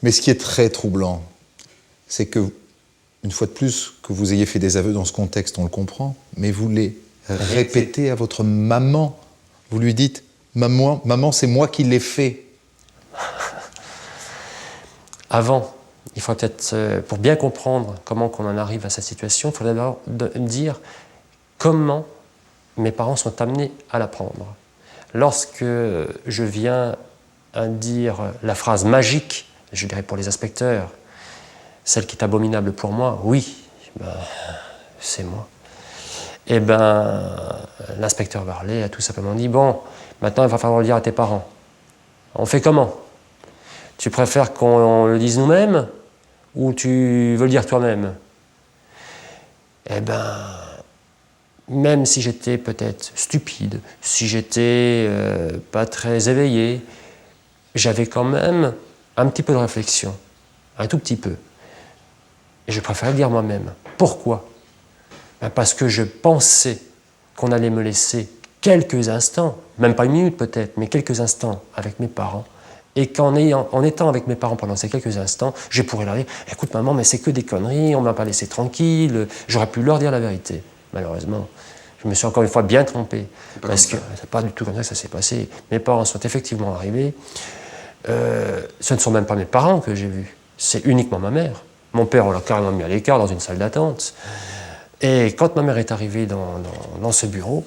Mais ce qui est très troublant, c'est que, une fois de plus, que vous ayez fait des aveux dans ce contexte, on le comprend, mais vous les répétez à votre maman. Vous lui dites « Maman, c'est moi qui l'ai fait ». Avant, il faut peut-être, pour bien comprendre comment on en arrive à cette situation, il faut d'abord dire comment mes parents sont amenés à l'apprendre. Lorsque je viens à dire la phrase magique, je dirais pour les inspecteurs, celle qui est abominable pour moi, oui, c'est moi. Eh bien, l'inspecteur Varlet a tout simplement dit, bon, maintenant il va falloir le dire à tes parents. On fait comment? Tu préfères qu'on le dise nous-mêmes ou tu veux le dire toi-même? Eh bien, même si j'étais peut-être stupide, si j'étais pas très éveillé, j'avais quand même un petit peu de réflexion, un tout petit peu. Et je préférais le dire moi-même. Pourquoi? Parce que je pensais qu'on allait me laisser quelques instants, même pas 1 minute peut-être, mais quelques instants avec mes parents, et qu'en étant avec mes parents pendant ces quelques instants, je pourrais leur dire « Écoute maman, mais c'est que des conneries, on ne m'a pas laissé tranquille », j'aurais pu leur dire la vérité. Malheureusement, je me suis encore une fois bien trompé, parce que c'est pas du tout comme ça que ça s'est passé. Mes parents sont effectivement arrivés, ce ne sont même pas mes parents que j'ai vus, c'est uniquement ma mère. Mon père, on l'a carrément mis à l'écart dans une salle d'attente. Et quand ma mère est arrivée dans ce bureau,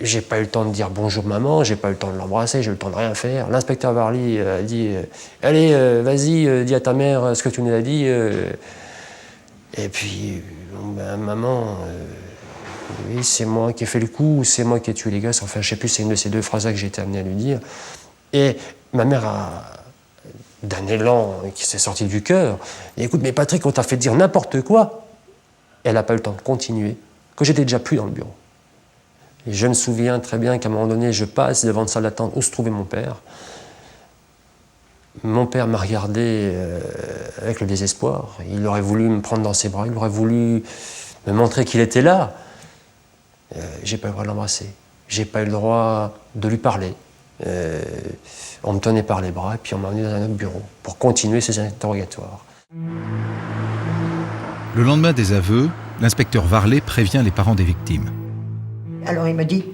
j'ai pas eu le temps de dire bonjour maman, j'ai pas eu le temps de l'embrasser, j'ai eu le temps de rien faire. L'inspecteur Varlet a dit allez, vas-y, dis à ta mère ce que tu nous as dit. Et puis, maman, oui, c'est moi qui ai fait le coup, c'est moi qui ai tué les gosses. Enfin, je sais plus, c'est une de ces 2 phrases-là que j'ai été amené à lui dire. Et ma mère d'un élan qui s'est sorti du cœur, et écoute, mais Patrick, on t'a fait dire n'importe quoi. Elle n'a pas eu le temps de continuer, que j'étais déjà plus dans le bureau. Et je me souviens très bien qu'à un moment donné, je passe devant une salle d'attente où se trouvait mon père. Mon père m'a regardé avec le désespoir. Il aurait voulu me prendre dans ses bras, il aurait voulu me montrer qu'il était là. J'ai pas eu le droit de l'embrasser. J'ai pas eu le droit de lui parler. On me tenait par les bras et puis on m'a emmené dans un autre bureau pour continuer ces interrogatoires. Le lendemain des aveux, l'inspecteur Varlet prévient les parents des victimes. Alors il me dit,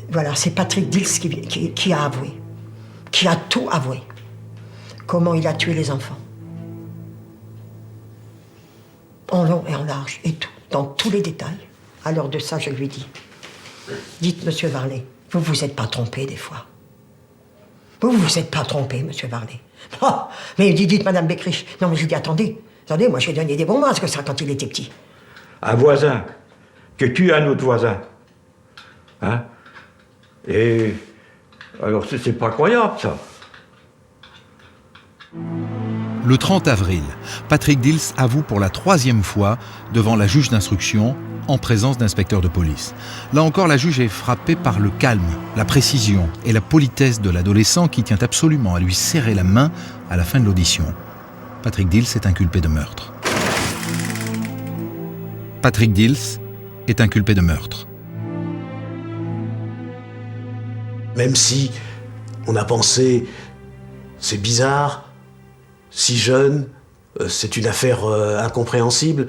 voilà, c'est Patrick Dils qui a avoué, qui a tout avoué. Comment il a tué les enfants. En long et en large, et tout, dans tous les détails. Alors de ça, je lui dis, dites, monsieur Varlet, vous vous êtes pas trompé des fois. Vous vous êtes pas trompé, monsieur Varlet. Oh, mais dites, madame Beckrich. Non, mais je lui dis, attendez, moi j'ai donné des bons masques, ça, quand il était petit. Un voisin que tue un autre voisin. Hein? Et alors c'est pas croyable, ça. Le 30 avril, Patrick Dils avoue pour la 3e fois devant la juge d'instruction en présence d'inspecteurs de police. Là encore, la juge est frappée par le calme, la précision et la politesse de l'adolescent qui tient absolument à lui serrer la main à la fin de l'audition. Patrick Dils est inculpé de meurtre. Patrick Dils est inculpé de meurtre. Même si on a pensé, c'est bizarre, si jeune, c'est une affaire incompréhensible,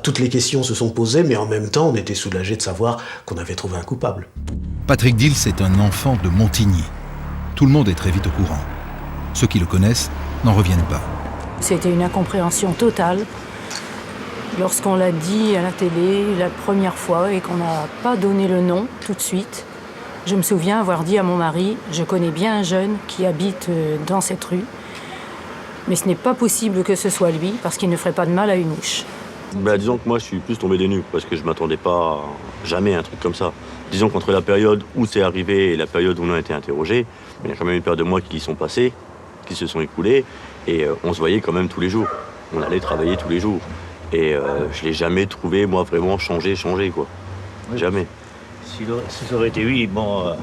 toutes les questions se sont posées, mais en même temps, on était soulagés de savoir qu'on avait trouvé un coupable. Patrick Dils est un enfant de Montigny. Tout le monde est très vite au courant. Ceux qui le connaissent n'en reviennent pas. C'était une incompréhension totale. Lorsqu'on l'a dit à la télé la première fois et qu'on n'a pas donné le nom tout de suite, je me souviens avoir dit à mon mari, je connais bien un jeune qui habite dans cette rue, mais ce n'est pas possible que ce soit lui parce qu'il ne ferait pas de mal à une mouche. Disons que moi je suis plus tombé des nues parce que je m'attendais pas jamais à un truc comme ça. Disons qu'entre la période où c'est arrivé et la période où on a été interrogé, il y a quand même une paire de mois qui y sont passés, qui se sont écoulés, et on se voyait quand même tous les jours. On allait travailler tous les jours. Et je l'ai jamais trouvé, moi, vraiment changé, quoi. Oui. Jamais. Si ça aurait été lui, bon, à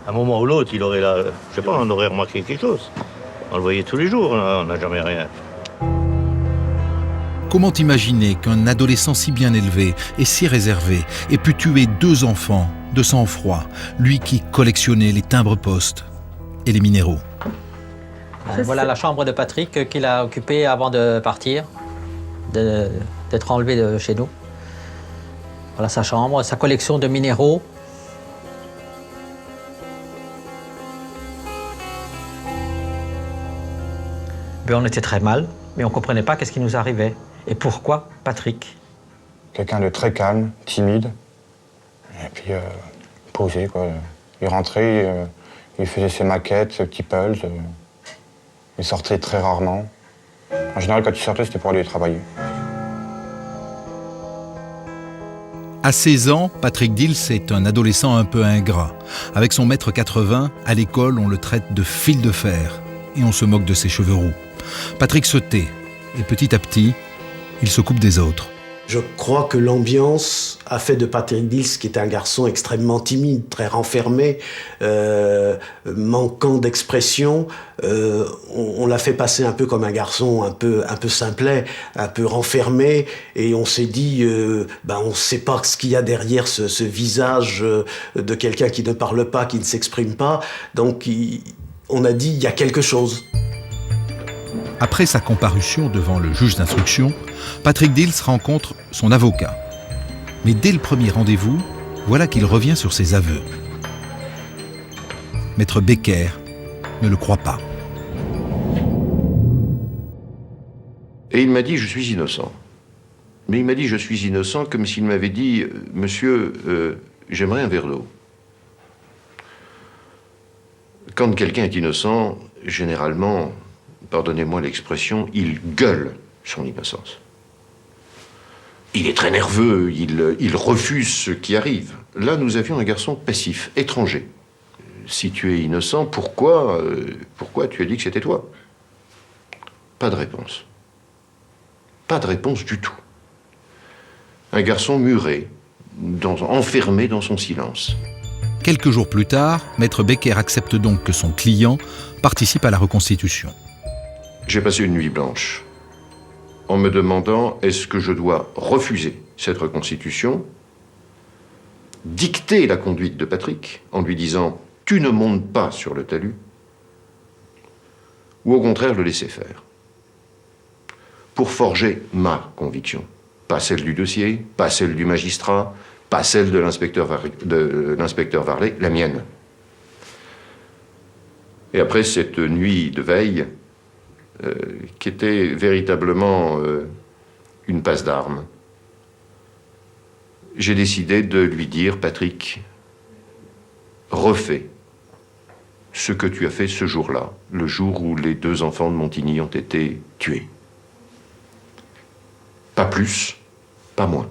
un moment ou l'autre, il aurait là, je sais pas, on aurait remarqué quelque chose. On le voyait tous les jours, on n'a jamais rien. Comment imaginer qu'un adolescent si bien élevé et si réservé ait pu tuer 2 enfants de sang-froid, lui qui collectionnait les timbres-poste et les minéraux? Voilà la chambre de Patrick qu'il a occupée avant de partir, d'être enlevé de chez nous. Voilà sa chambre, sa collection de minéraux. Mais on était très mal, mais on ne comprenait pas qu'est-ce qui nous arrivait. Et pourquoi Patrick? Quelqu'un de très calme, timide, et puis posé, quoi. Il rentrait, il faisait ses maquettes, ses petits puzzles. Il sortait très rarement. En général, quand il sortait, c'était pour aller travailler. À 16 ans, Patrick Dils est un adolescent un peu ingrat. Avec son mètre 80, à l'école, on le traite de fil de fer et on se moque de ses cheveux roux. Patrick se tait et petit à petit, il se coupe des autres. Je crois que l'ambiance a fait de Patrick Dils, qui est un garçon extrêmement timide, très renfermé, manquant d'expression, on l'a fait passer un peu comme un garçon un peu simplet, un peu renfermé, et on s'est dit, on ne sait pas ce qu'il y a derrière ce visage de quelqu'un qui ne parle pas, qui ne s'exprime pas, donc on a dit, il y a quelque chose. Après sa comparution devant le juge d'instruction, Patrick Dils rencontre son avocat. Mais dès le premier rendez-vous, voilà qu'il revient sur ses aveux. Maître Becker ne le croit pas. Et il m'a dit « je suis innocent ». Mais il m'a dit « je suis innocent » comme s'il m'avait dit « monsieur, j'aimerais un verre d'eau ». Quand quelqu'un est innocent, généralement, pardonnez-moi l'expression, il gueule son innocence. Il est très nerveux, il refuse ce qui arrive. Là, nous avions un garçon passif, étranger. Si tu es innocent, pourquoi tu as dit que c'était toi? Pas de réponse. Pas de réponse du tout. Un garçon muré, enfermé dans son silence. Quelques jours plus tard, Maître Becker accepte donc que son client participe à la reconstitution. J'ai passé une nuit blanche en me demandant est-ce que je dois refuser cette reconstitution, dicter la conduite de Patrick en lui disant « tu ne montes pas sur le talus » ou au contraire le laisser faire pour forger ma conviction. Pas celle du dossier, pas celle du magistrat, Pas celle de l'inspecteur Varlet, la mienne. Et après cette nuit de veille, qui était véritablement une passe d'armes, j'ai décidé de lui dire, Patrick, refais ce que tu as fait ce jour-là, le jour où les 2 enfants de Montigny ont été tués. Pas plus, pas moins.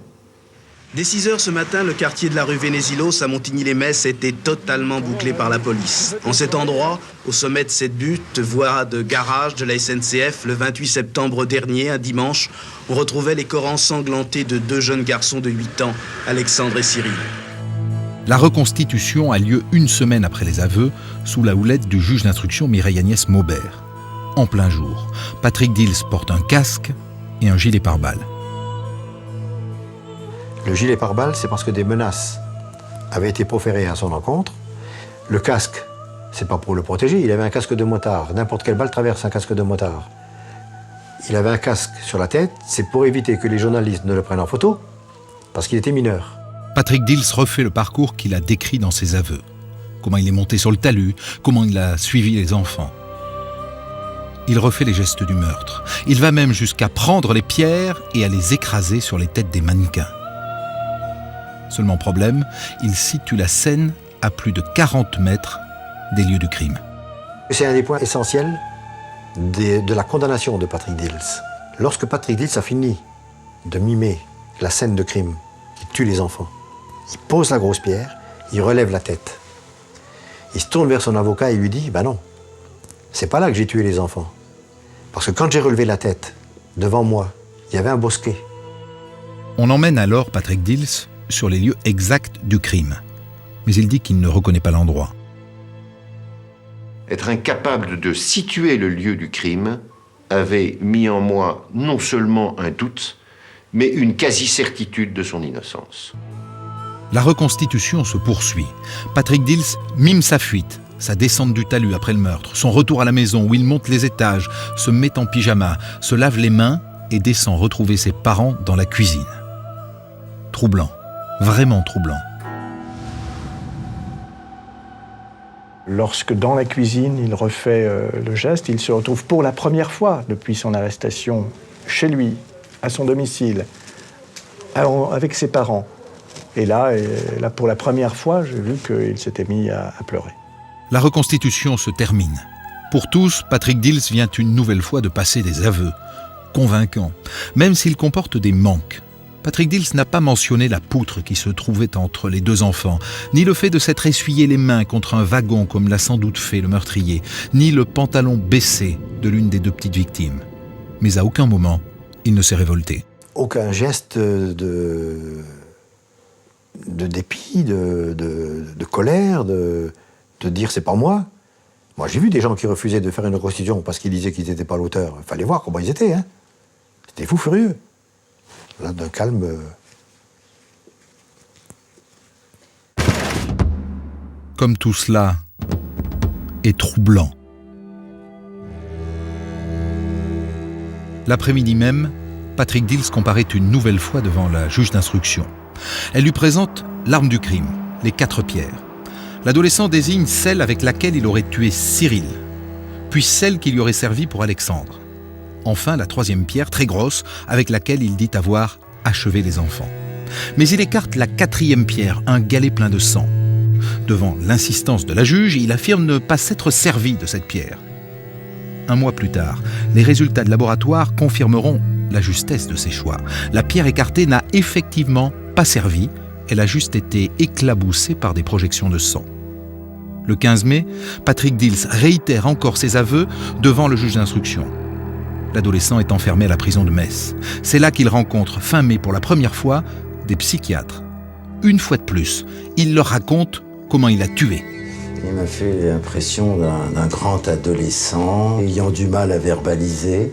Dès 6 heures ce matin, le quartier de la rue Vénésilos à Montigny-les-Metz était totalement bouclé par la police. En cet endroit, au sommet de cette butte, voie de garage de la SNCF, le 28 septembre dernier, un dimanche, on retrouvait les corps ensanglantés de 2 jeunes garçons de 8 ans, Alexandre et Cyril. La reconstitution a lieu 1 semaine après les aveux, sous la houlette du juge d'instruction Mireille Agnès Maubert. En plein jour, Patrick Dils porte un casque et un gilet pare-balles. Le gilet pare-balles, c'est parce que des menaces avaient été proférées à son encontre. Le casque, c'est pas pour le protéger, il avait un casque de motard. N'importe quelle balle traverse un casque de motard. Il avait un casque sur la tête, c'est pour éviter que les journalistes ne le prennent en photo, parce qu'il était mineur. Patrick Dils refait le parcours qu'il a décrit dans ses aveux. Comment il est monté sur le talus, comment il a suivi les enfants. Il refait les gestes du meurtre. Il va même jusqu'à prendre les pierres et à les écraser sur les têtes des mannequins. Seulement problème, il situe la scène à plus de 40 mètres des lieux du crime. C'est un des points essentiels de la condamnation de Patrick Dils. Lorsque Patrick Dils a fini de mimer la scène de crime, il tue les enfants. Il pose la grosse pierre, il relève la tête. Il se tourne vers son avocat et lui dit « Ben non, c'est pas là que j'ai tué les enfants. Parce que quand j'ai relevé la tête, devant moi, il y avait un bosquet. » On emmène alors Patrick Dils sur les lieux exacts du crime. Mais il dit qu'il ne reconnaît pas l'endroit. Être incapable de situer le lieu du crime avait mis en moi non seulement un doute, mais une quasi-certitude de son innocence. La reconstitution se poursuit. Patrick Dils mime sa fuite, sa descente du talus après le meurtre, son retour à la maison où il monte les étages, se met en pyjama, se lave les mains et descend retrouver ses parents dans la cuisine. Troublant. Vraiment troublant. Lorsque dans la cuisine, il refait le geste, il se retrouve pour la première fois depuis son arrestation chez lui, à son domicile, avec ses parents. Et là, pour la première fois, j'ai vu qu'il s'était mis à pleurer. La reconstitution se termine. Pour tous, Patrick Dils vient une nouvelle fois de passer des aveux, convaincants, même s'ils comportent des manques. Patrick Dils n'a pas mentionné la poutre qui se trouvait entre les 2 enfants, ni le fait de s'être essuyé les mains contre un wagon comme l'a sans doute fait le meurtrier, ni le pantalon baissé de l'une des 2 petites victimes. Mais à aucun moment, il ne s'est révolté. Aucun geste de dépit, de colère, de dire c'est pas moi. Moi j'ai vu des gens qui refusaient de faire une reconstitution parce qu'ils disaient qu'ils n'étaient pas l'auteur. Il fallait voir comment ils étaient. Hein. C'était fou furieux. Là, d'un calme. Comme tout cela est troublant. L'après-midi même, Patrick Dils comparaît une nouvelle fois devant la juge d'instruction. Elle lui présente l'arme du crime, les 4 pierres. L'adolescent désigne celle avec laquelle il aurait tué Cyril, puis celle qui lui aurait servi pour Alexandre. Enfin, la 3e pierre, très grosse, avec laquelle il dit avoir achevé les enfants. Mais il écarte la 4e pierre, un galet plein de sang. Devant l'insistance de la juge, il affirme ne pas s'être servi de cette pierre. 1 mois plus tard, les résultats de laboratoire confirmeront la justesse de ses choix. La pierre écartée n'a effectivement pas servi, elle a juste été éclaboussée par des projections de sang. Le 15 mai, Patrick Dils réitère encore ses aveux devant le juge d'instruction. L'adolescent est enfermé à la prison de Metz. C'est là qu'il rencontre, fin mai pour la première fois, des psychiatres. Une fois de plus, il leur raconte comment il a tué. Il m'a fait l'impression d'un grand adolescent, ayant du mal à verbaliser,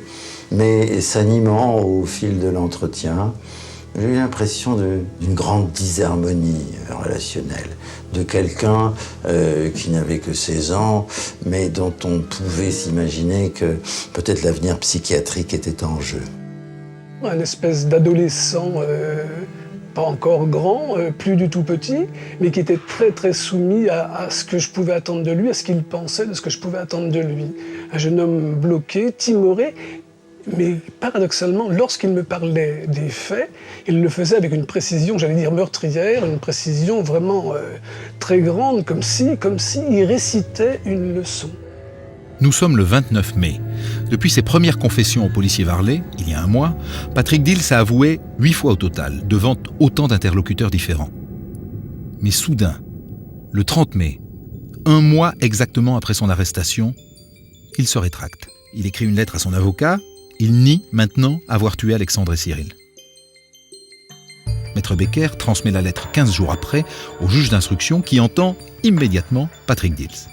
mais s'animant au fil de l'entretien. J'ai eu l'impression d'une grande disharmonie relationnelle, de quelqu'un qui n'avait que 16 ans, mais dont on pouvait s'imaginer que peut-être l'avenir psychiatrique était en jeu. Un espèce d'adolescent pas encore grand, plus du tout petit, mais qui était très très soumis à ce que je pouvais attendre de lui, à ce qu'il pensait de ce que je pouvais attendre de lui. Un jeune homme bloqué, timoré, mais paradoxalement, lorsqu'il me parlait des faits, il le faisait avec une précision, j'allais dire meurtrière, une précision vraiment très grande, comme si il récitait une leçon. Nous sommes le 29 mai. Depuis ses premières confessions au policier Varlet, il y a un mois, Patrick Dils a avoué 8 fois au total, devant autant d'interlocuteurs différents. Mais soudain, le 30 mai, un mois exactement après son arrestation, il se rétracte. Il écrit une lettre à son avocat. Il nie maintenant avoir tué Alexandre et Cyril. Maître Becker transmet la lettre 15 jours après au juge d'instruction qui entend immédiatement Patrick Dils.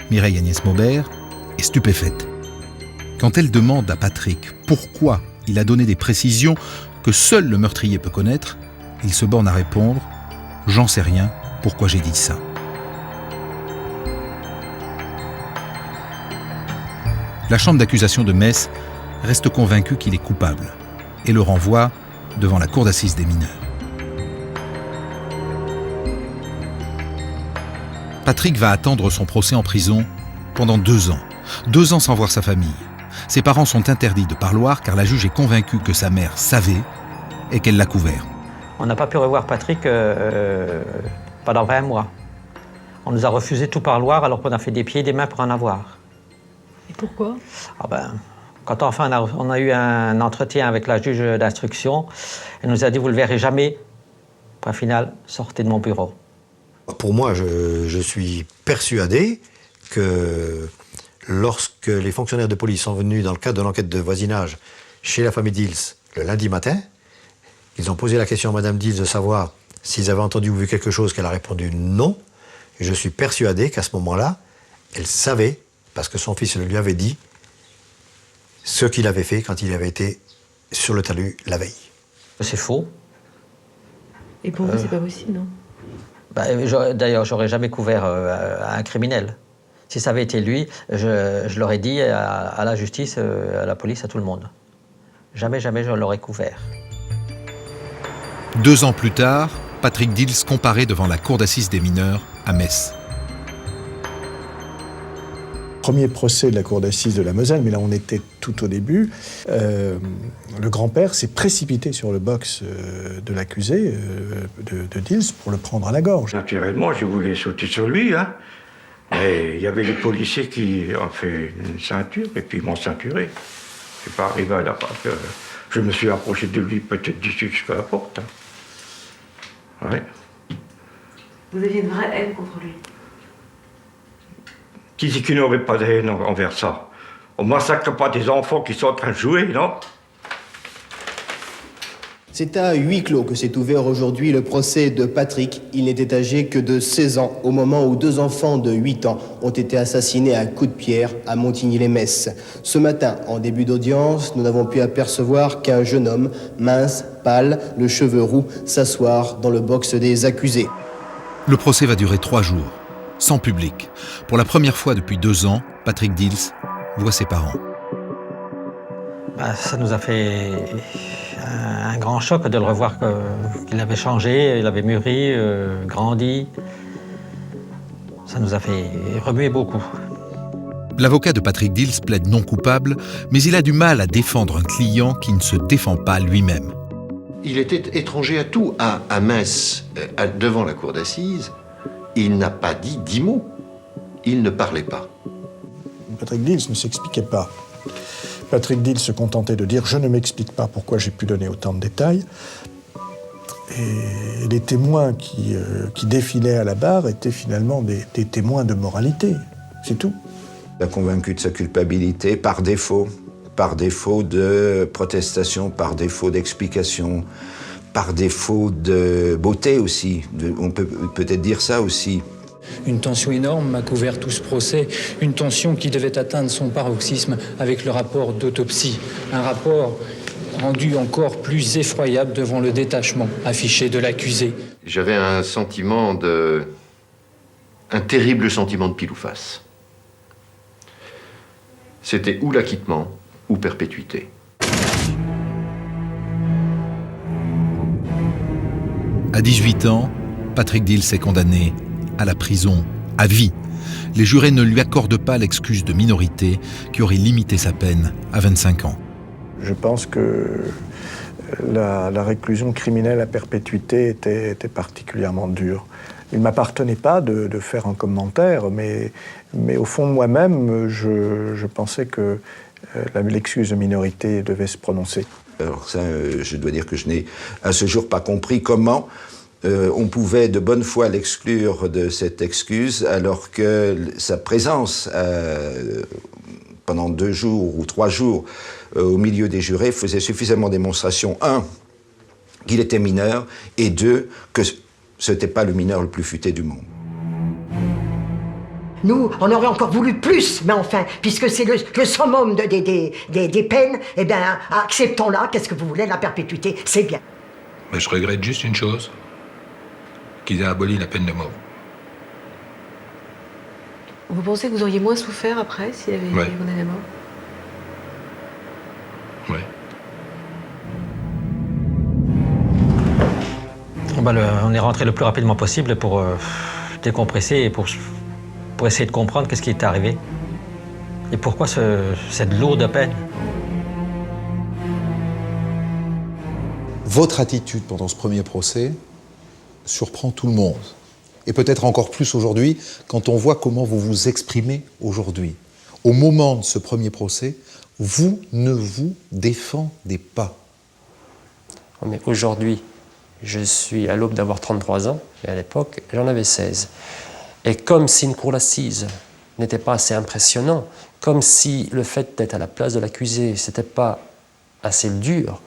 Mireille Agnès Maubert est stupéfaite. Quand elle demande à Patrick pourquoi il a donné des précisions que seul le meurtrier peut connaître, il se borne à répondre « J'en sais rien, pourquoi j'ai dit ça ?» La chambre d'accusation de Metz reste convaincue qu'il est coupable et le renvoie devant la cour d'assises des mineurs. Patrick va attendre son procès en prison pendant 2 ans. 2 ans sans voir sa famille. Ses parents sont interdits de parloir car la juge est convaincue que sa mère savait et qu'elle l'a couvert. On n'a pas pu revoir Patrick pendant 20 mois. On nous a refusé tout parloir alors qu'on a fait des pieds et des mains pour en avoir. Et pourquoi? Quand enfin on a eu un entretien avec la juge d'instruction, elle nous a dit « vous le verrez jamais ». Point final, sortez de mon bureau. Pour moi, je suis persuadé que lorsque les fonctionnaires de police sont venus dans le cadre de l'enquête de voisinage chez la famille Dils le lundi matin, ils ont posé la question à Madame Dils de savoir s'ils avaient entendu ou vu quelque chose, qu'elle a répondu non. Et je suis persuadé qu'à ce moment-là, elle savait, parce que son fils le lui avait dit, ce qu'il avait fait quand il avait été sur le talus la veille. C'est faux. Et pour vous, c'est pas possible, non? D'ailleurs, j'aurais jamais couvert un criminel. Si ça avait été lui, je l'aurais dit à la justice, à la police, à tout le monde. Jamais, jamais je l'aurais couvert. 2 ans plus tard, Patrick Dils comparaît devant la cour d'assises des mineurs à Metz. Premier procès de la cour d'assises de la Moselle, mais là on était tout au début. Le grand-père s'est précipité sur le box de l'accusé, de Dils, pour le prendre à la gorge. Naturellement, je voulais sauter sur lui, hein. Mais il y avait les policiers qui ont fait une ceinture et puis ils m'ont ceinturé. Je suis pas arrivé à la part que je me suis approché de lui peut-être d'ici jusqu'à la porte. Hein. Ouais. Vous aviez une vraie haine contre lui? Qui dit qu'il n'aurait pas de haine envers ça? On ne massacre pas des enfants qui sont en train de jouer, non? C'est à huis clos que s'est ouvert aujourd'hui le procès de Patrick. Il n'était âgé que de 16 ans au moment où 2 enfants de 8 ans ont été assassinés à coups de pierre à Montigny-lès-Metz. Ce matin, en début d'audience, nous n'avons pu apercevoir qu'un jeune homme, mince, pâle, le cheveu roux, s'asseoir dans le box des accusés. Le procès va durer 3 jours, sans public. Pour la première fois depuis 2 ans, Patrick Dils voit ses parents. Ça nous a fait un grand choc de le revoir qu'il avait changé, il avait mûri, grandi. Ça nous a fait remuer beaucoup. L'avocat de Patrick Dils plaide non coupable, mais il a du mal à défendre un client qui ne se défend pas lui-même. Il était étranger à tout. À Metz, devant la cour d'assises, il n'a pas dit 10 mots. Il ne parlait pas. Patrick Dils ne s'expliquait pas. Patrick Dils se contentait de dire « je ne m'explique pas pourquoi j'ai pu donner autant de détails ». Et les témoins qui défilaient à la barre étaient finalement des témoins de moralité, c'est tout. Il a convaincu de sa culpabilité par défaut de protestation, par défaut d'explication, par défaut de beauté aussi. On peut peut-être dire ça aussi. Une tension énorme m'a couvert tout ce procès, une tension qui devait atteindre son paroxysme avec le rapport d'autopsie. Un rapport rendu encore plus effroyable devant le détachement affiché de l'accusé. J'avais un terrible sentiment de pile ou face. C'était ou l'acquittement ou perpétuité. À 18 ans, Patrick Dils est condamné à la prison à vie. Les jurés ne lui accordent pas l'excuse de minorité qui aurait limité sa peine à 25 ans. Je pense que la réclusion criminelle à perpétuité était particulièrement dure. Il ne m'appartenait pas de faire un commentaire, mais au fond de moi-même, je pensais que l'excuse de minorité devait se prononcer. Alors ça, je dois dire que je n'ai à ce jour pas compris comment on pouvait de bonne foi l'exclure de cette excuse, alors que sa présence pendant 2 jours ou 3 jours au milieu des jurés faisait suffisamment démonstration, 1, qu'il était mineur, et 2, que ce n'était pas le mineur le plus futé du monde. Nous, on aurait encore voulu plus, mais enfin, puisque c'est le summum des peines, eh bien, acceptons-la. Qu'est-ce que vous voulez, la perpétuité, c'est bien. Mais je regrette juste une chose, qu'ils aient aboli la peine de mort. Vous pensez que vous auriez moins souffert après s'il avait été condamné à mort? Oui. On est rentré le plus rapidement possible pour décompresser et pour essayer de comprendre qu'est-ce qui est arrivé. Et pourquoi cette lourde peine. Votre attitude pendant ce premier procès surprend tout le monde. Et peut-être encore plus aujourd'hui, quand on voit comment vous vous exprimez aujourd'hui. Au moment de ce premier procès, vous ne vous défendez pas. Mais aujourd'hui, je suis à l'aube d'avoir 33 ans, et à l'époque, j'en avais 16. Et comme si une cour d'assises n'était pas assez impressionnant, comme si le fait d'être à la place de l'accusé, c'était pas assez dur,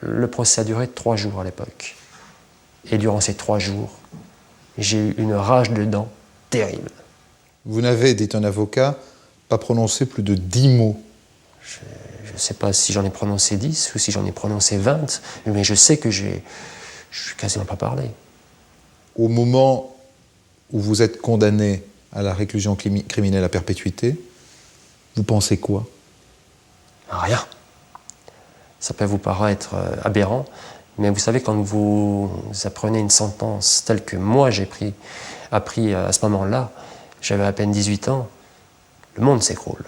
le procès a duré 3 jours à l'époque. Et durant ces 3 jours, j'ai eu une rage de dents terrible. Vous n'avez, dit un avocat, pas prononcé plus de 10 mots. Je ne sais pas si j'en ai prononcé 10 ou si j'en ai prononcé 20, mais je sais que je n'ai quasiment pas parlé. Au moment où vous êtes condamné à la réclusion criminelle à perpétuité, vous pensez quoi? Rien. Ça peut vous paraître aberrant, mais vous savez, quand vous apprenez une sentence telle que moi j'ai appris à ce moment-là, j'avais à peine 18 ans, le monde s'écroule.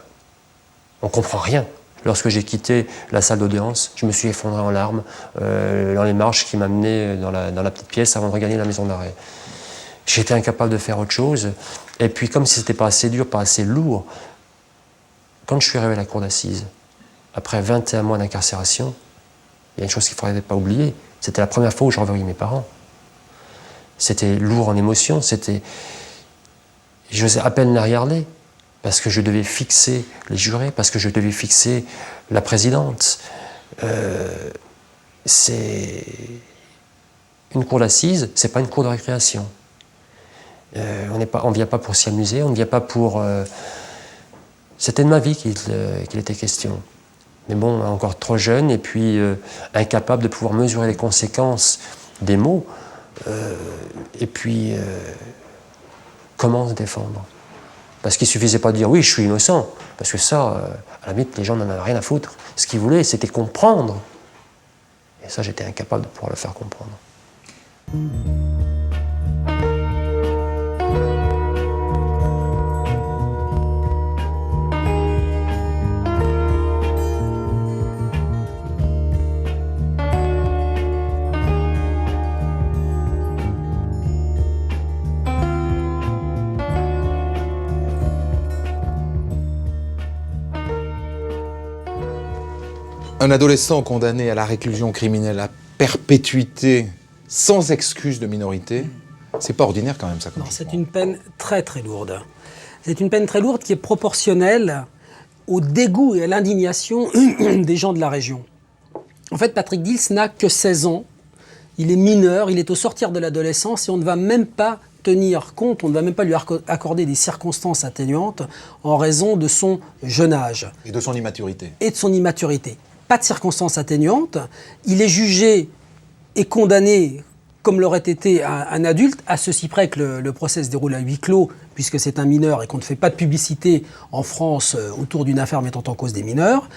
On ne comprend rien. Lorsque j'ai quitté la salle d'audience, je me suis effondré en larmes dans les marches qui m'amenaient dans la petite pièce avant de regagner la maison d'arrêt. J'étais incapable de faire autre chose. Et puis, comme si ce n'était pas assez dur, pas assez lourd, quand je suis arrivé à la cour d'assises, après 21 mois d'incarcération, il y a une chose qu'il ne faudrait pas oublier, c'était la première fois où j'ai revu mes parents. C'était lourd en émotion, je n'osais à peine les regarder, parce que je devais fixer les jurés, parce que je devais fixer la présidente. C'est une cour d'assises, c'est pas une cour de récréation. On ne vient pas pour s'y amuser, on ne vient pas pour... C'était de ma vie qu'il était question. Mais bon, encore trop jeune et puis incapable de pouvoir mesurer les conséquences des mots. Et puis, comment se défendre? Parce qu'il ne suffisait pas de dire « oui, je suis innocent », parce que ça, à la limite, les gens n'en avaient rien à foutre. Ce qu'ils voulaient, c'était comprendre. Et ça, j'étais incapable de pouvoir le faire comprendre. Un adolescent condamné à la réclusion criminelle à perpétuité sans excuse de minorité, c'est pas ordinaire quand même ça. Non, c'est une peine très très lourde. C'est une peine très lourde qui est proportionnelle au dégoût et à l'indignation des gens de la région. En fait, Patrick Dils n'a que 16 ans, il est mineur, il est au sortir de l'adolescence et on ne va même pas tenir compte, on ne va même pas lui accorder des circonstances atténuantes en raison de son jeune âge. Et de son immaturité. Et de son immaturité. Pas de circonstances atténuantes, il est jugé et condamné comme l'aurait été un adulte, à ceci près que le procès se déroule à huis clos, puisque c'est un mineur et qu'on ne fait pas de publicité en France autour d'une affaire mettant en cause des mineurs.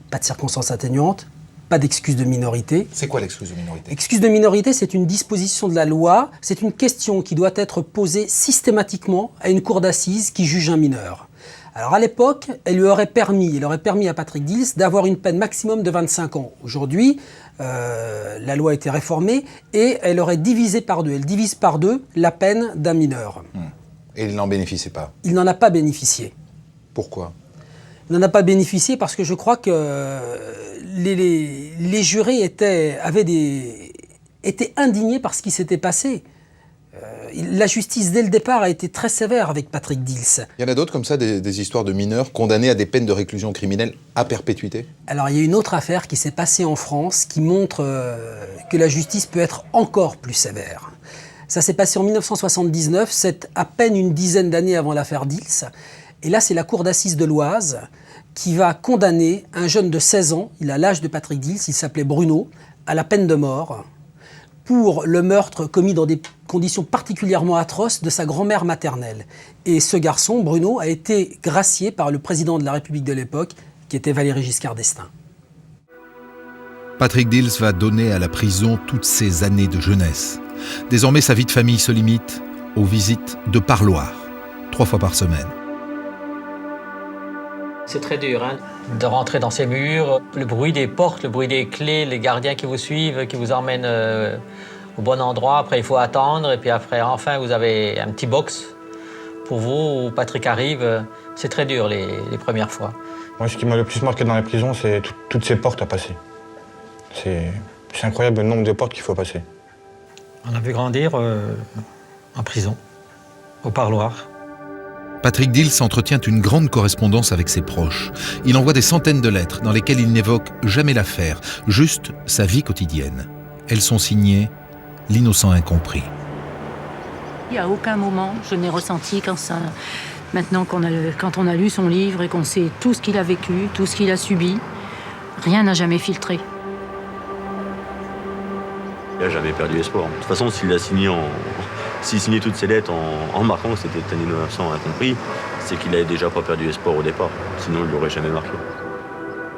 Pas de circonstances atténuantes, pas d'excuse de minorité. C'est quoi l'excuse de minorité? Excuse de minorité, c'est une disposition de la loi, c'est une question qui doit être posée systématiquement à une cour d'assises qui juge un mineur. Alors à l'époque, elle aurait permis à Patrick Dils d'avoir une peine maximum de 25 ans. Aujourd'hui, la loi a été réformée et elle aurait divisé par deux. Elle divise par deux la peine d'un mineur. Et il n'en bénéficiait pas? Il n'en a pas bénéficié. Pourquoi? Il n'en a pas bénéficié parce que je crois que les jurés étaient indignés par ce qui s'était passé. La justice, dès le départ, a été très sévère avec Patrick Dils. Il y en a d'autres comme ça, des histoires de mineurs condamnés à des peines de réclusion criminelle à perpétuité? Alors, il y a une autre affaire qui s'est passée en France qui montre que la justice peut être encore plus sévère. Ça s'est passé en 1979, c'est à peine une dizaine d'années avant l'affaire Dils. Et là, c'est la cour d'assises de l'Oise qui va condamner un jeune de 16 ans, il a l'âge de Patrick Dils, il s'appelait Bruno, à la peine de mort pour le meurtre commis dans des conditions particulièrement atroces de sa grand-mère maternelle. Et ce garçon, Bruno, a été gracié par le président de la République de l'époque, qui était Valéry Giscard d'Estaing. Patrick Dils va donner à la prison toutes ses années de jeunesse. Désormais, sa vie de famille se limite aux visites de parloir, 3 fois par semaine. C'est très dur de rentrer dans ces murs, le bruit des portes, le bruit des clés, les gardiens qui vous suivent, qui vous emmènent au bon endroit. Après, il faut attendre. Et puis après, enfin, vous avez un petit box pour vous où Patrick arrive. C'est très dur les premières fois. Moi, ce qui m'a le plus marqué dans les prisons, c'est toutes ces portes à passer. C'est incroyable le nombre de portes qu'il faut passer. On a vu grandir en prison, au parloir. Patrick Dils entretient une grande correspondance avec ses proches. Il envoie des centaines de lettres dans lesquelles il n'évoque jamais l'affaire, juste sa vie quotidienne. Elles sont signées « L'innocent incompris ». Il n'y a aucun moment, je n'ai ressenti quand ça... Maintenant, quand on a lu son livre et qu'on sait tout ce qu'il a vécu, tout ce qu'il a subi, rien n'a jamais filtré. Il n'a jamais perdu espoir. De toute façon, s'il signait toutes ses lettres en marquant que c'était un innocent incompris, c'est qu'il n'avait déjà pas perdu espoir au départ. Sinon, il ne l'aurait jamais marqué.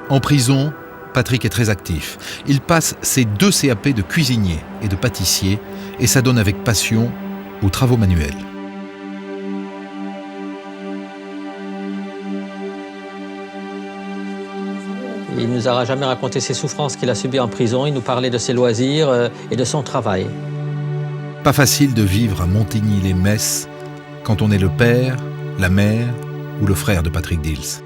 En prison, Patrick est très actif. Il passe ses 2 CAP de cuisinier et de pâtissier et s'adonne avec passion aux travaux manuels. Il ne nous a jamais raconté ses souffrances qu'il a subies en prison. Il nous parlait de ses loisirs et de son travail. Pas facile de vivre à Montigny-lès-Metz quand on est le père, la mère ou le frère de Patrick Dils.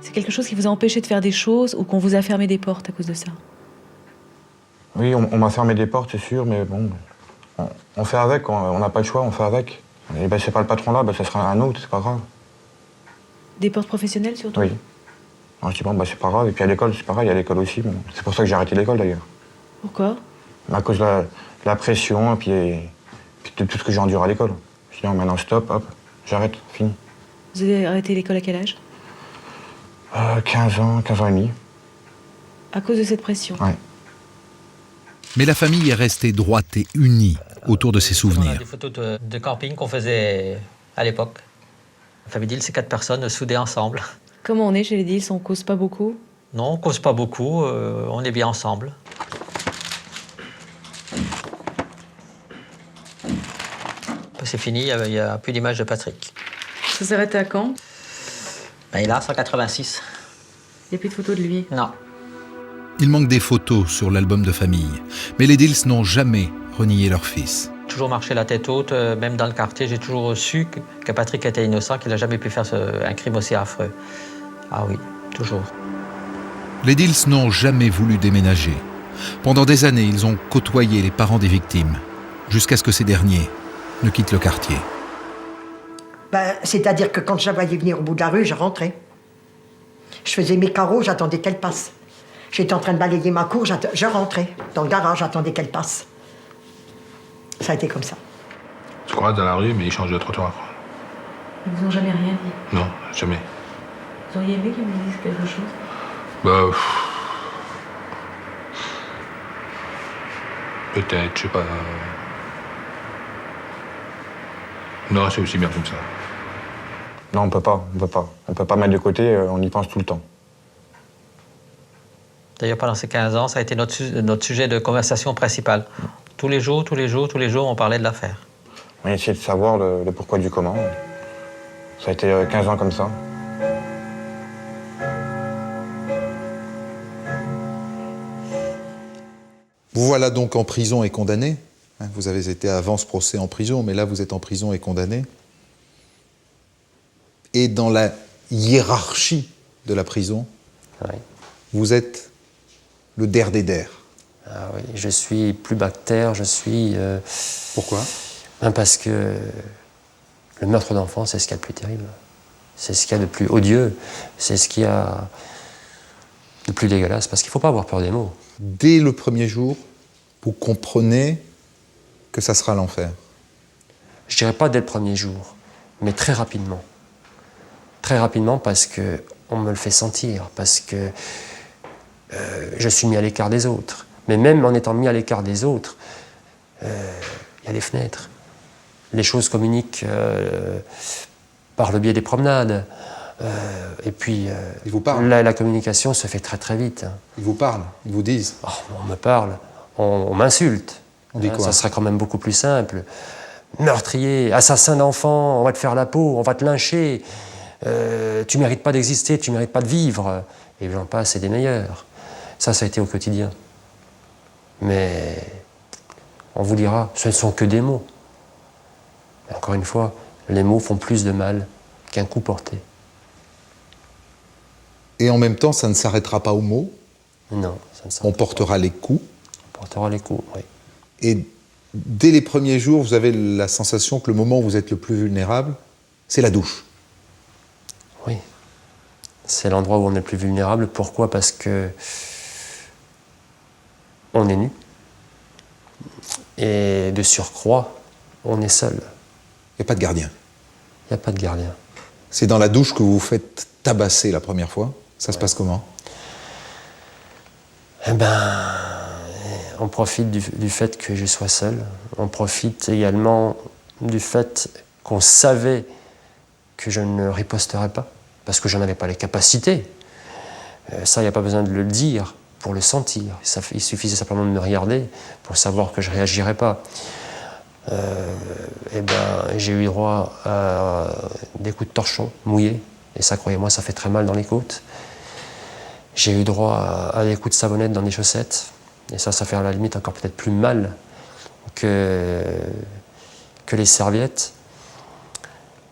C'est quelque chose qui vous a empêché de faire des choses ou qu'on vous a fermé des portes à cause de ça? Oui, on m'a fermé des portes, c'est sûr, mais bon, on fait avec, on n'a pas le choix, on fait avec. Et ben, c'est pas le patron là, ben, ça sera un autre, c'est pas grave. Des portes professionnelles surtout? Oui. Alors, je dis bon, bah, c'est pas grave, et puis à l'école, c'est pareil, à l'école aussi. Bon. C'est pour ça que j'ai arrêté l'école d'ailleurs. Pourquoi? À cause de la pression, et puis de tout ce que j'ai enduré à l'école. Je dis non, maintenant stop, hop, j'arrête, fini. Vous avez arrêté l'école à quel âge? 15 ans et demi. À cause de cette pression? Ouais. Mais la famille est restée droite et unie autour de ses On a souvenirs. des photos de camping qu'on faisait à l'époque. La famille Dils, c'est 4 personnes soudées ensemble. Comment on est chez les Dils? On cause pas beaucoup? Non, on cause pas beaucoup, on est bien ensemble. C'est fini, il n'y a plus d'image de Patrick. Ça s'est arrêté à quand? Ben, il a 186. Il n'y a plus de photos de lui? Non. Il manque des photos sur l'album de famille, mais les Dils n'ont jamais renié leur fils. Toujours marché la tête haute, même dans le quartier, j'ai toujours su que Patrick était innocent, qu'il n'a jamais pu faire un crime aussi affreux. Ah oui, toujours. Les Dils n'ont jamais voulu déménager. Pendant des années, ils ont côtoyé les parents des victimes, jusqu'à ce que ces derniers ne quittent le quartier. Ben, c'est-à-dire que quand je la voyais venir au bout de la rue, je rentrais. Je faisais mes carreaux, j'attendais qu'elle passe. J'étais en train de balayer ma cour, je rentrais dans le garage, j'attendais qu'elle passe. Ça a été comme ça. Tu crois dans la rue, mais ils changent de trottoir. Ils vous ont jamais rien dit? Non, jamais. Vous auriez aimé qu'ils vous disent quelque chose? Bah... peut-être, je sais pas... Non, c'est aussi bien comme ça. Non, on peut pas. On peut pas mettre de côté, on y pense tout le temps. D'ailleurs, pendant ces 15 ans, ça a été notre sujet de conversation principal. Tous les jours, on parlait de l'affaire. On a essayé de savoir le pourquoi du comment. Ça a été 15 ans comme ça. Vous voilà donc en prison et condamné. Vous avez été avant ce procès en prison, mais là vous êtes en prison et condamné. Et dans la hiérarchie de la prison, vous êtes le der des der. Ah oui, je suis plus bactère, je suis... Pourquoi? Parce que le meurtre d'enfant, c'est ce qu'il y a de plus terrible. C'est ce qu'il y a de plus odieux. C'est ce qu'il y a de plus dégueulasse, parce qu'il ne faut pas avoir peur des mots. Dès le premier jour, vous comprenez que ça sera l'enfer? Je dirais pas dès le premier jour, mais très rapidement. Très rapidement parce qu'on me le fait sentir, parce que je suis mis à l'écart des autres. Mais même en étant mis à l'écart des autres, il y a des fenêtres. Les choses communiquent par le biais des promenades. Et puis, ils vous parlent. La communication se fait très très vite. Ils vous parlent, ils vous disent. Oh, on me parle, on m'insulte. On dit quoi? Ça serait quand même beaucoup plus simple. Meurtrier, assassin d'enfants, on va te faire la peau, on va te lyncher. Tu mérites pas d'exister, tu mérites pas de vivre. Et j'en passe, c'est des meilleurs. Ça a été au quotidien. Mais on vous dira, ce ne sont que des mots. Et encore une fois, les mots font plus de mal qu'un coup porté. Et en même temps, ça ne s'arrêtera pas aux mots. Non, ça ne s'arrêtera pas. On portera les coups. On portera les coups, oui. Et dès les premiers jours, vous avez la sensation que le moment où vous êtes le plus vulnérable, c'est la douche. Oui. C'est l'endroit où on est le plus vulnérable. Pourquoi? Parce que on est nu. Et de surcroît, on est seul. Il n'y a pas de gardien. Il n'y a pas de gardien. C'est dans la douche que vous vous faites tabasser la première fois. Ça se passe comment? Eh ben, on profite du fait que je sois seul. On profite également du fait qu'on savait que je ne riposterais pas, parce que je n'avais pas les capacités. Ça, il n'y a pas besoin de le dire pour le sentir. Il suffisait simplement de me regarder pour savoir que je ne réagirais pas. Eh ben, j'ai eu droit à des coups de torchon mouillés, et ça, croyez-moi, ça fait très mal dans les côtes. J'ai eu droit à des coups de savonnette dans les chaussettes, et ça fait à la limite encore peut-être plus mal que les serviettes.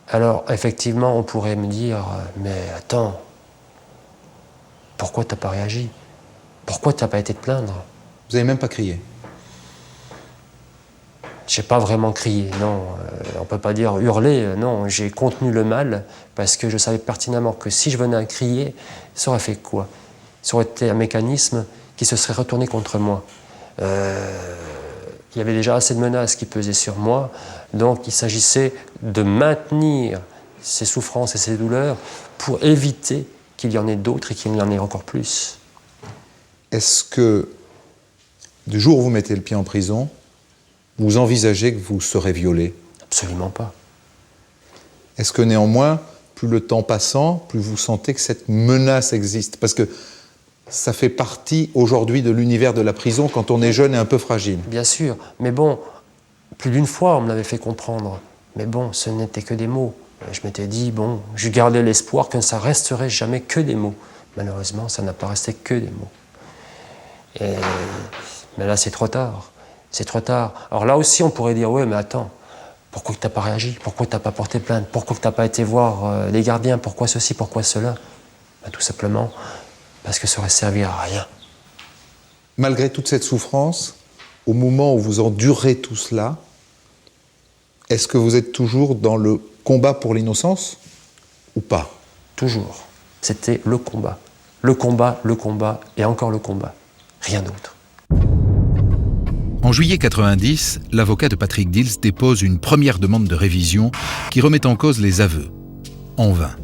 Alors, effectivement, on pourrait me dire, mais attends, pourquoi t'as pas réagi? Pourquoi t'as pas été te plaindre? Vous n'avez même pas crié? J'ai pas vraiment crié, non. On peut pas dire hurler, non. J'ai contenu le mal parce que je savais pertinemment que si je venais à crier, ça aurait fait quoi? Ça aurait été un mécanisme qui se serait retourné contre moi. Il y avait déjà assez de menaces qui pesaient sur moi, donc il s'agissait de maintenir ces souffrances et ces douleurs pour éviter qu'il y en ait d'autres et qu'il y en ait encore plus. Est-ce que, du jour où vous mettez le pied en prison, vous envisagez que vous serez violé? Absolument pas. Est-ce que néanmoins, plus le temps passant, plus vous sentez que cette menace existe? Parce que ça fait partie aujourd'hui de l'univers de la prison quand on est jeune et un peu fragile. Bien sûr, mais bon, plus d'une fois on me l'avait fait comprendre. Mais bon, ce n'était que des mots. Je m'étais dit, bon, je gardais l'espoir que ça resterait jamais que des mots. Malheureusement, ça n'a pas resté que des mots. Mais là, c'est trop tard. C'est trop tard. Alors là aussi, on pourrait dire, ouais, mais attends, pourquoi tu n'as pas réagi? Pourquoi tu n'as pas porté plainte? Pourquoi tu n'as pas été voir les gardiens? Pourquoi ceci? Pourquoi cela? Ben, tout simplement parce que ça aurait servi à rien. Malgré toute cette souffrance, au moment où vous endurez tout cela, est-ce que vous êtes toujours dans le combat pour l'innocence ou pas? Toujours. C'était le combat. Le combat, le combat et encore le combat. Rien d'autre. En juillet 90, l'avocat de Patrick Dils dépose une première demande de révision qui remet en cause les aveux. En vain.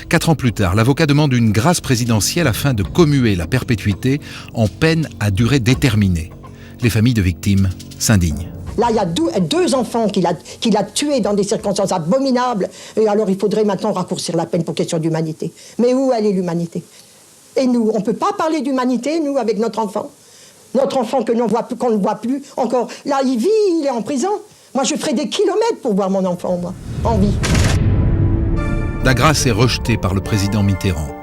4 ans plus tard, l'avocat demande une grâce présidentielle afin de commuer la perpétuité en peine à durée déterminée. Les familles de victimes s'indignent. Là, il y a deux enfants qu'il a tués dans des circonstances abominables. Et alors, il faudrait maintenant raccourcir la peine pour question d'humanité. Mais où elle est l'humanité? Et nous, on ne peut pas parler d'humanité, nous, avec notre enfant. Notre enfant qu'on ne voit plus encore. Là, il vit, il est en prison. Moi, je ferai des kilomètres pour voir mon enfant, moi, en vie. La grâce est rejetée par le président Mitterrand.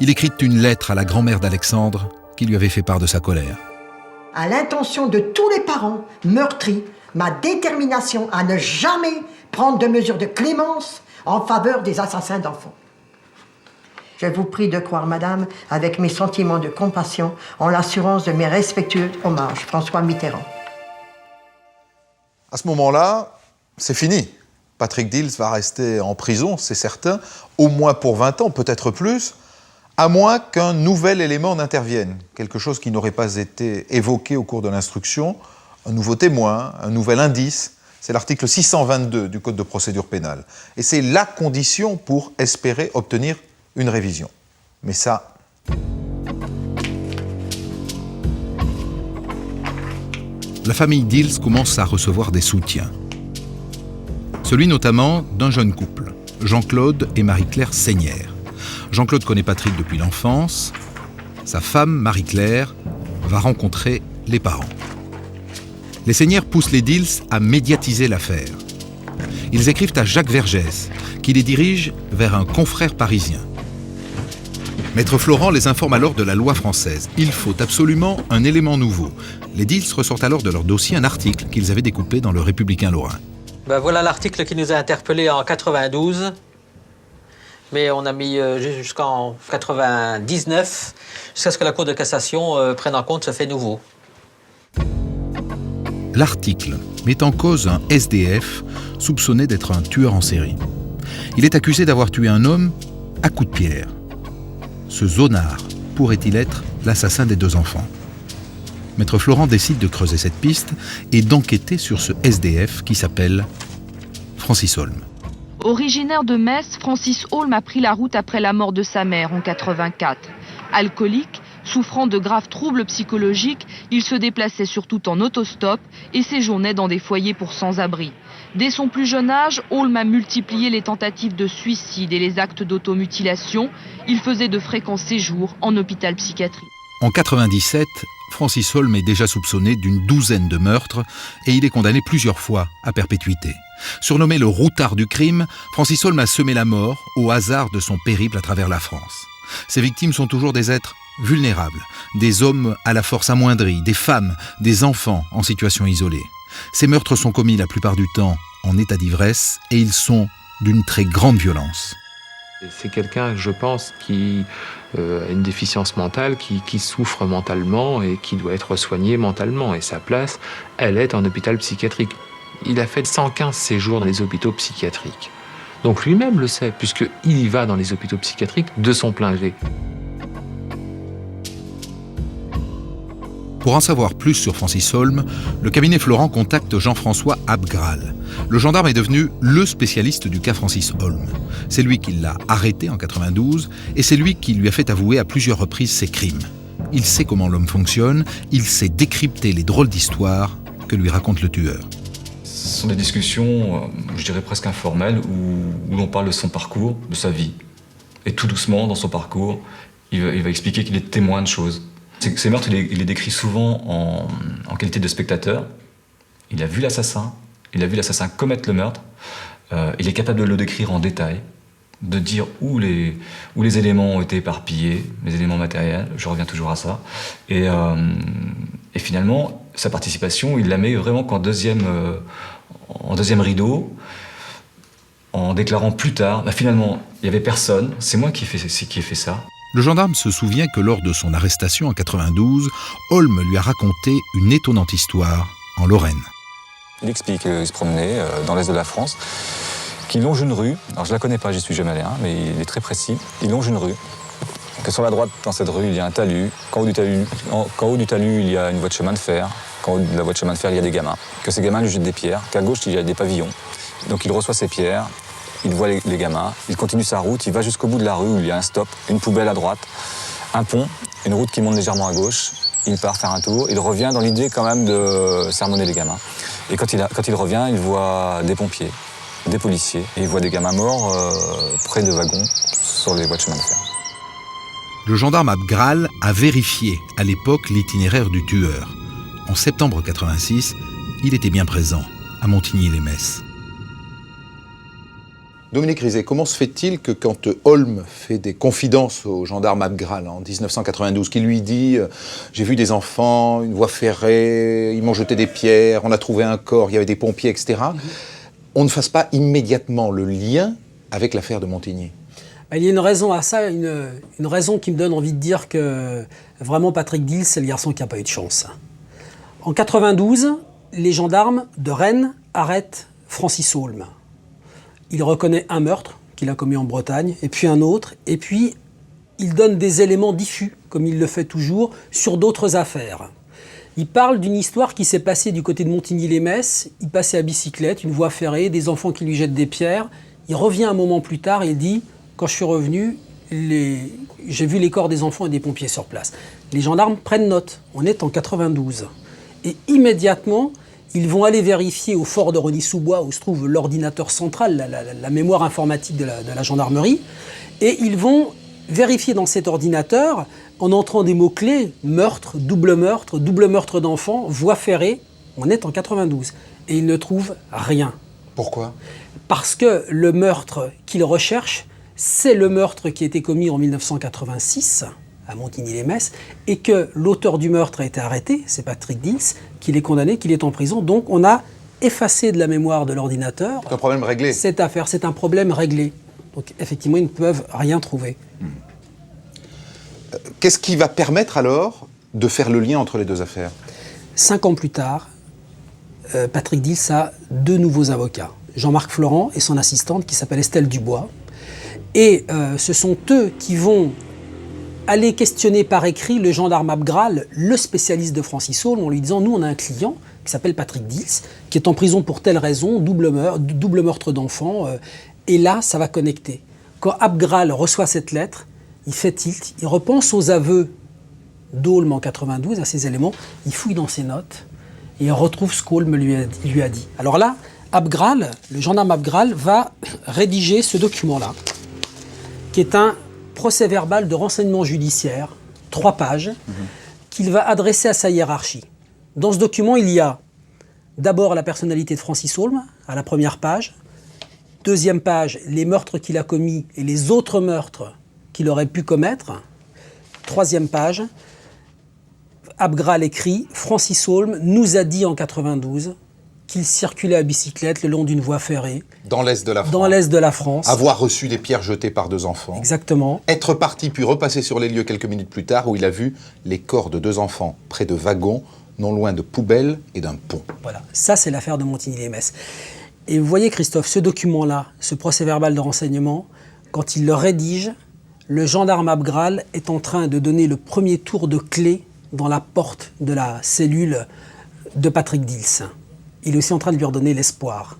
Il écrit une lettre à la grand-mère d'Alexandre qui lui avait fait part de sa colère. À l'intention de tous les parents meurtris, ma détermination à ne jamais prendre de mesures de clémence en faveur des assassins d'enfants. Je vous prie de croire, madame, avec mes sentiments de compassion, en l'assurance de mes respectueux hommages. François Mitterrand. À ce moment-là, c'est fini. Patrick Dils va rester en prison, c'est certain, au moins pour 20 ans, peut-être plus, à moins qu'un nouvel élément n'intervienne, quelque chose qui n'aurait pas été évoqué au cours de l'instruction, un nouveau témoin, un nouvel indice. C'est l'article 622 du Code de procédure pénale. Et c'est la condition pour espérer obtenir une révision. Mais ça... La famille Dils commence à recevoir des soutiens. Celui notamment d'un jeune couple, Jean-Claude et Marie-Claire Seignière. Jean-Claude connaît Patrick depuis l'enfance. Sa femme, Marie-Claire, va rencontrer les parents. Les Seignières poussent les Dils à médiatiser l'affaire. Ils écrivent à Jacques Vergès, qui les dirige vers un confrère parisien. Maître Florent les informe alors de la loi française. Il faut absolument un élément nouveau. Les Dils ressortent alors de leur dossier un article qu'ils avaient découpé dans le Républicain lorrain. Ben voilà l'article qui nous a interpellés en 92. Mais on a mis jusqu'en 99, jusqu'à ce que la Cour de cassation prenne en compte ce fait nouveau. L'article met en cause un SDF soupçonné d'être un tueur en série. Il est accusé d'avoir tué un homme à coups de pierre. Ce zonard pourrait-il être l'assassin des 2 enfants? Maître Florent décide de creuser cette piste et d'enquêter sur ce SDF qui s'appelle Francis Holm. Originaire de Metz, Francis Holm a pris la route après la mort de sa mère en 84. Alcoolique, souffrant de graves troubles psychologiques, il se déplaçait surtout en autostop et séjournait dans des foyers pour sans-abri. Dès son plus jeune âge, Holm a multiplié les tentatives de suicide et les actes d'automutilation. Il faisait de fréquents séjours en hôpital psychiatrique. En 97, Francis Holm est déjà soupçonné d'une 12aine de meurtres et il est condamné plusieurs fois à perpétuité. Surnommé le routard du crime, Francis Holm a semé la mort au hasard de son périple à travers la France. Ses victimes sont toujours des êtres vulnérables, des hommes à la force amoindrie, des femmes, des enfants en situation isolée. Ces meurtres sont commis la plupart du temps en état d'ivresse et ils sont d'une très grande violence. C'est quelqu'un, je pense, qui a une déficience mentale, qui souffre mentalement et qui doit être soigné mentalement. Et sa place, elle est en hôpital psychiatrique. Il a fait 115 séjours dans les hôpitaux psychiatriques. Donc lui-même le sait, puisqu'il y va dans les hôpitaux psychiatriques de son plein gré. Pour en savoir plus sur Francis Holm, le cabinet Florent contacte Jean-François Abgral. Le gendarme est devenu le spécialiste du cas Francis Holm. C'est lui qui l'a arrêté en 92 et c'est lui qui lui a fait avouer à plusieurs reprises ses crimes. Il sait comment l'homme fonctionne, il sait décrypter les drôles d'histoires que lui raconte le tueur. Ce sont des discussions, je dirais presque informelles, où l'on parle de son parcours, de sa vie. Et tout doucement, dans son parcours, il va expliquer qu'il est témoin de choses. Ces meurtres, il les décrit souvent en qualité de spectateur. Il a vu l'assassin commettre le meurtre. Il est capable de le décrire en détail, de dire où les éléments ont été éparpillés, les éléments matériels, je reviens toujours à ça. Et finalement, sa participation, il la met vraiment qu'en deuxième rideau, en déclarant plus tard, finalement, il n'y avait personne, c'est moi qui ai fait ça. Le gendarme se souvient que lors de son arrestation en 92, Holm lui a raconté une étonnante histoire en Lorraine. Il explique qu'il se promenait dans l'est de la France, qu'il longe une rue. Alors je la connais pas, j'y suis jamais allé, mais il est très précis. Il longe une rue. Que sur la droite, dans cette rue, il y a un talus. Qu'en haut du talus, il y a une voie de chemin de fer. Qu'en haut de la voie de chemin de fer, il y a des gamins. Que ces gamins lui jettent des pierres. Qu'à gauche, il y a des pavillons. Donc il reçoit ces pierres. Il voit les gamins, il continue sa route, il va jusqu'au bout de la rue où il y a un stop, une poubelle à droite, un pont, une route qui monte légèrement à gauche. Il part faire un tour, il revient dans l'idée quand même de sermonner les gamins. Et quand il revient, il voit des pompiers, des policiers, et il voit des gamins morts près de wagons sur les voies de chemin de fer. Le gendarme Abgral a vérifié à l'époque l'itinéraire du tueur. En septembre 86, il était bien présent à Montigny-lès-Metz. Dominique Rizet, comment se fait-il que quand Holm fait des confidences au gendarme Abgral en 1992, qui lui dit « J'ai vu des enfants, une voie ferrée, ils m'ont jeté des pierres, on a trouvé un corps, il y avait des pompiers, etc. » on ne fasse pas immédiatement le lien avec l'affaire de Montigny? Il y a une raison à ça, une raison qui me donne envie de dire que vraiment Patrick Dils, c'est le garçon qui n'a pas eu de chance. En 92, les gendarmes de Rennes arrêtent Francis Holm. Il reconnaît un meurtre qu'il a commis en Bretagne, et puis un autre, et puis il donne des éléments diffus, comme il le fait toujours, sur d'autres affaires. Il parle d'une histoire qui s'est passée du côté de Montigny-lès-Metz. Il passait à bicyclette, une voie ferrée, des enfants qui lui jettent des pierres. Il revient un moment plus tard et il dit « Quand je suis revenu, j'ai vu les corps des enfants et des pompiers sur place. » Les gendarmes prennent note. On est en 92. Et immédiatement, ils vont aller vérifier au fort de Rony-sous-Bois, où se trouve l'ordinateur central, la mémoire informatique de la gendarmerie. Et ils vont vérifier dans cet ordinateur, en entrant des mots-clés, meurtre meurtre d'enfants, voie ferrée. On est en 92. Et ils ne trouvent rien. Pourquoi? Parce que le meurtre qu'ils recherchent, c'est le meurtre qui a été commis en 1986 à Montigny-lès-Metz, et que l'auteur du meurtre a été arrêté, c'est Patrick Dils, qu'il est condamné, qu'il est en prison. Donc on a effacé de la mémoire de l'ordinateur. C'est un problème réglé. Cette affaire, c'est un problème réglé. Donc effectivement, ils ne peuvent rien trouver. Qu'est-ce qui va permettre alors de faire le lien entre les deux affaires? 5 ans plus tard, Patrick Dils a 2 nouveaux avocats. Jean-Marc Florent et son assistante qui s'appelle Estelle Dubois. Et ce sont eux qui vont aller questionner par écrit le gendarme Abgral, le spécialiste de Francis Holm, en lui disant « Nous, on a un client qui s'appelle Patrick Dils, qui est en prison pour telle raison, double meurtre d'enfant. Et là, ça va connecter. » Quand Abgral reçoit cette lettre, il fait tilt, il repense aux aveux d'Holm en 92, à ces éléments, il fouille dans ses notes et il retrouve ce qu'Holm lui a dit. Alors là, Abgral, le gendarme Abgral, va rédiger ce document-là, qui est un procès-verbal de renseignement judiciaire, 3 pages, qu'il va adresser à sa hiérarchie. Dans ce document, il y a d'abord la personnalité de Francis Holm, à la première page. Deuxième page, les meurtres qu'il a commis et les autres meurtres qu'il aurait pu commettre. Troisième page, Abgral écrit « Francis Holm nous a dit en 92 qu'il circulait à bicyclette le long d'une voie ferrée. » Dans l'Est de la France. Dans l'Est de la France. Avoir reçu des pierres jetées par 2 enfants. Exactement. Être parti puis repasser sur les lieux quelques minutes plus tard où il a vu les corps de 2 enfants près de wagons, non loin de poubelles et d'un pont. Voilà, ça c'est l'affaire de Montigny-lès-Metz. Et vous voyez Christophe, ce document-là, ce procès-verbal de renseignement, quand il le rédige, le gendarme Abgral est en train de donner le premier tour de clé dans la porte de la cellule de Patrick Dils. Il est aussi en train de lui redonner l'espoir.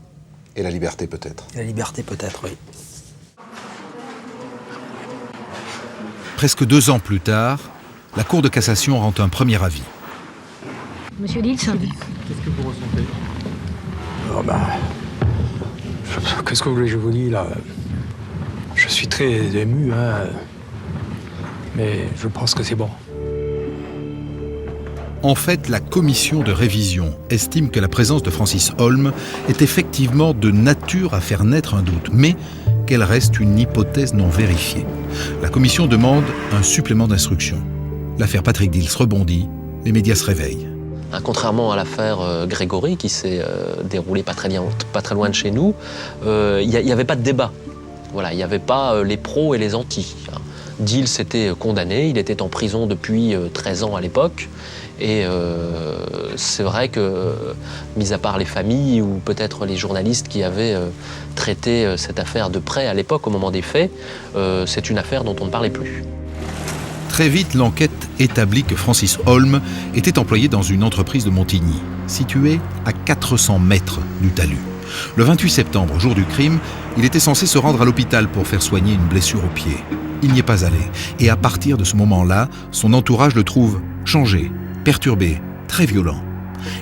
Et la liberté peut-être. La liberté peut-être, oui. Presque 2 ans plus tard, la Cour de cassation rend un premier avis. Monsieur Dils, qu'est-ce que vous ressentez? Qu'est-ce que vous voulez que je vous dise là? Je suis très ému, mais je pense que c'est bon. En fait, la commission de révision estime que la présence de Francis Holm est effectivement de nature à faire naître un doute, mais qu'elle reste une hypothèse non vérifiée. La commission demande un supplément d'instruction. L'affaire Patrick Dils rebondit, les médias se réveillent. Contrairement à l'affaire Grégory, qui s'est déroulée pas très loin de chez nous, il n'y avait pas de débat. Voilà, il n'y avait pas les pros et les antis. Dils était condamné, il était en prison depuis 13 ans à l'époque. Et c'est vrai que, mis à part les familles ou peut-être les journalistes qui avaient traité cette affaire de près à l'époque, au moment des faits, c'est une affaire dont on ne parlait plus. Très vite, l'enquête établit que Francis Holm était employé dans une entreprise de Montigny, située à 400 mètres du talus. Le 28 septembre, jour du crime, il était censé se rendre à l'hôpital pour faire soigner une blessure au pied. Il n'y est pas allé. Et à partir de ce moment-là, son entourage le trouve changé, perturbé, très violent.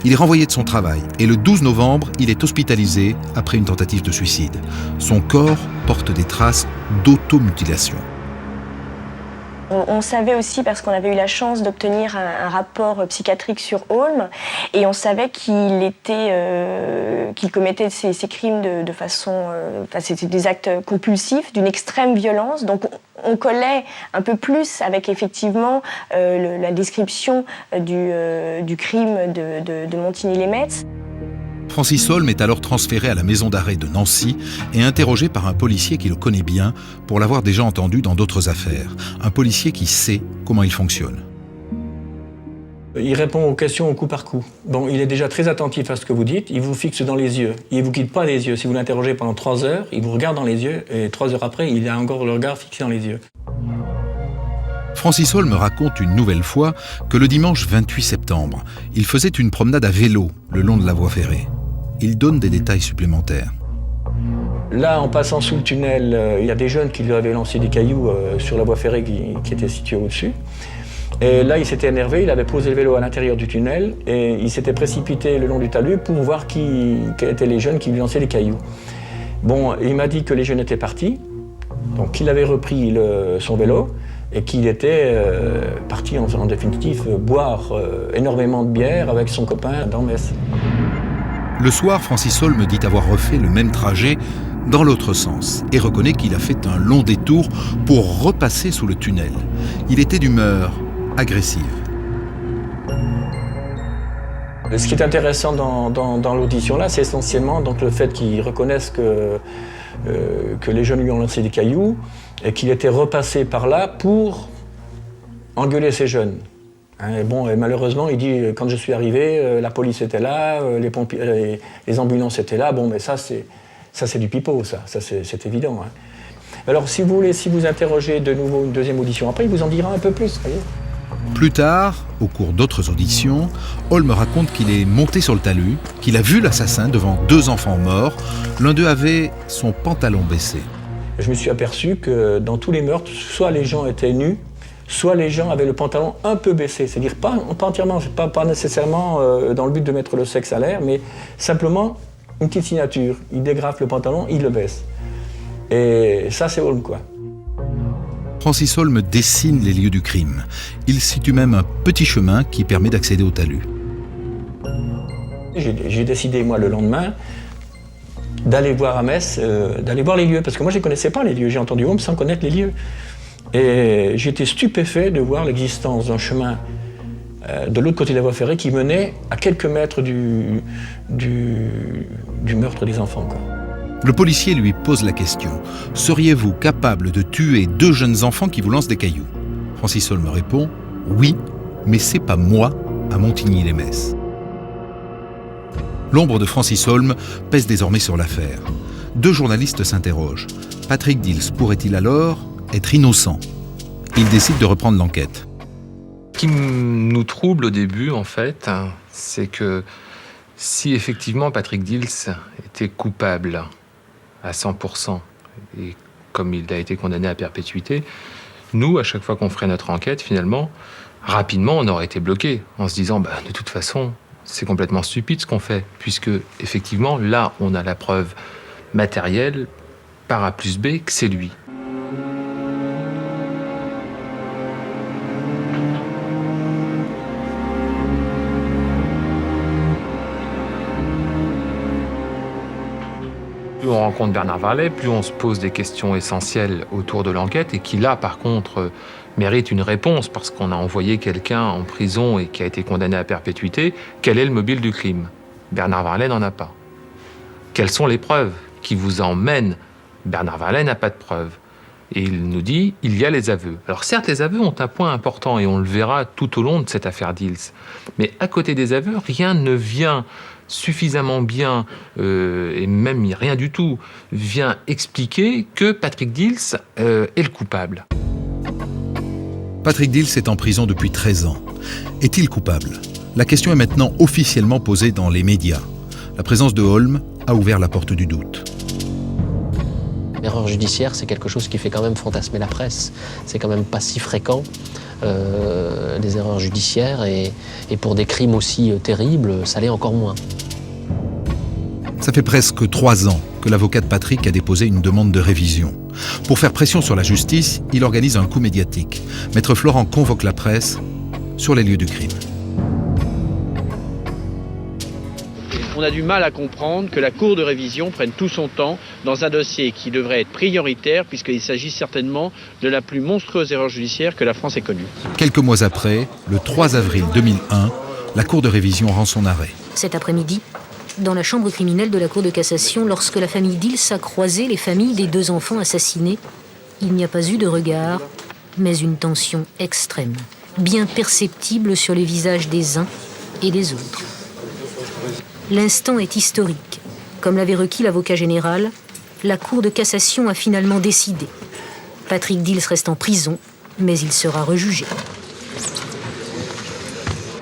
Il est renvoyé de son travail et le 12 novembre, il est hospitalisé après une tentative de suicide. Son corps porte des traces d'automutilation. On savait aussi, parce qu'on avait eu la chance d'obtenir un rapport psychiatrique sur Holm, et on savait qu'il commettait ces crimes de façon... c'était des actes compulsifs, d'une extrême violence. Donc on collait un peu plus avec effectivement la description du crime de Montigny-lès-Metz. Francis Holm est alors transféré à la maison d'arrêt de Nancy et interrogé par un policier qui le connaît bien pour l'avoir déjà entendu dans d'autres affaires. Un policier qui sait comment il fonctionne. Il répond aux questions au coup par coup. Bon, il est déjà très attentif à ce que vous dites, il vous fixe dans les yeux. Il ne vous quitte pas les yeux. Si vous l'interrogez pendant 3 heures, il vous regarde dans les yeux et 3 heures après, il a encore le regard fixé dans les yeux. Francis Holm raconte une nouvelle fois que le dimanche 28 septembre, il faisait une promenade à vélo le long de la voie ferrée. Il donne des détails supplémentaires. Là, en passant sous le tunnel, il y a des jeunes qui lui avaient lancé des cailloux sur la voie ferrée qui était située au-dessus. Et là, il s'était énervé, il avait posé le vélo à l'intérieur du tunnel et il s'était précipité le long du talus pour voir qui étaient les jeunes qui lui lançaient des cailloux. Bon, il m'a dit que les jeunes étaient partis, donc qu'il avait repris son vélo et qu'il était parti en définitive boire énormément de bière avec son copain dans Metz. Le soir, Francis Holm dit avoir refait le même trajet dans l'autre sens et reconnaît qu'il a fait un long détour pour repasser sous le tunnel. Il était d'humeur agressive. Ce qui est intéressant dans l'audition-là, c'est essentiellement donc, le fait qu'il reconnaisse que les jeunes lui ont lancé des cailloux et qu'il était repassé par là pour engueuler ces jeunes. Et bon, et malheureusement, il dit quand je suis arrivé, la police était là, les pompiers, les ambulances étaient là. Bon, mais ça c'est du pipeau, ça c'est évident. Hein. Alors, si vous voulez, si vous interrogez de nouveau une deuxième audition, après, il vous en dira un peu plus, voyez. Plus tard, au cours d'autres auditions, Holm raconte qu'il est monté sur le talus, qu'il a vu l'assassin devant 2 enfants morts. L'un d'eux avait son pantalon baissé. Je me suis aperçu que dans tous les meurtres, soit les gens étaient nus, soit les gens avaient le pantalon un peu baissé, c'est-à-dire pas entièrement, pas nécessairement dans le but de mettre le sexe à l'air, mais simplement une petite signature. Il dégrafe le pantalon, il le baisse. Et ça, c'est Holm, quoi. Francis Holm dessine les lieux du crime. Il situe même un petit chemin qui permet d'accéder au talus. J'ai décidé, moi, le lendemain, d'aller voir à Metz, d'aller voir les lieux, parce que moi, je ne connaissais pas les lieux. J'ai entendu Holm sans connaître les lieux. Et j'étais stupéfait de voir l'existence d'un chemin de l'autre côté de la voie ferrée qui menait à quelques mètres du meurtre des enfants, quoi. Le policier lui pose la question. Seriez-vous capable de tuer 2 jeunes enfants qui vous lancent des cailloux? Francis Holm répond oui, mais c'est pas moi à Montigny-lès-Metz. L'ombre de Francis Holm pèse désormais sur l'affaire. 2 journalistes s'interrogent. Patrick Dils pourrait-il alors être innocent? Il décide de reprendre l'enquête. Ce qui nous trouble au début, en fait, c'est que si effectivement Patrick Dils était coupable à 100%, et comme il a été condamné à perpétuité, nous, à chaque fois qu'on ferait notre enquête, finalement, rapidement, on aurait été bloqués, en se disant, de toute façon, c'est complètement stupide ce qu'on fait, puisque, effectivement, là, on a la preuve matérielle, par A plus B, que c'est lui. Plus on rencontre Bernard Varlet, plus on se pose des questions essentielles autour de l'enquête et qui, là, par contre, mérite une réponse parce qu'on a envoyé quelqu'un en prison et qui a été condamné à perpétuité. Quel est le mobile du crime? Bernard Varlet n'en a pas. Quelles sont les preuves qui vous emmènent? Bernard Varlet n'a pas de preuves. Et il nous dit, il y a les aveux. Alors certes, les aveux ont un point important et on le verra tout au long de cette affaire Dils. Mais à côté des aveux, rien ne vient suffisamment bien, et même rien du tout, vient expliquer que Patrick Dils est le coupable. Patrick Dils est en prison depuis 13 ans. Est-il coupable? La question est maintenant officiellement posée dans les médias. La présence de Holm a ouvert la porte du doute. L'erreur judiciaire, c'est quelque chose qui fait quand même fantasmer la presse. C'est quand même pas si fréquent, des erreurs judiciaires, et pour des crimes aussi terribles, ça l'est encore moins. Ça fait presque 3 ans que l'avocat de Patrick a déposé une demande de révision. Pour faire pression sur la justice, il organise un coup médiatique. Maître Florent convoque la presse sur les lieux du crime. On a du mal à comprendre que la Cour de révision prenne tout son temps dans un dossier qui devrait être prioritaire puisqu'il s'agit certainement de la plus monstrueuse erreur judiciaire que la France ait connue. Quelques mois après, le 3 avril 2001, la Cour de révision rend son arrêt. Cet après-midi, dans la chambre criminelle de la Cour de cassation, lorsque la famille Dils a croisé les familles des 2 enfants assassinés, il n'y a pas eu de regard, mais une tension extrême, bien perceptible sur les visages des uns et des autres. L'instant est historique. Comme l'avait requis l'avocat général, la Cour de cassation a finalement décidé. Patrick Dils reste en prison, mais il sera rejugé.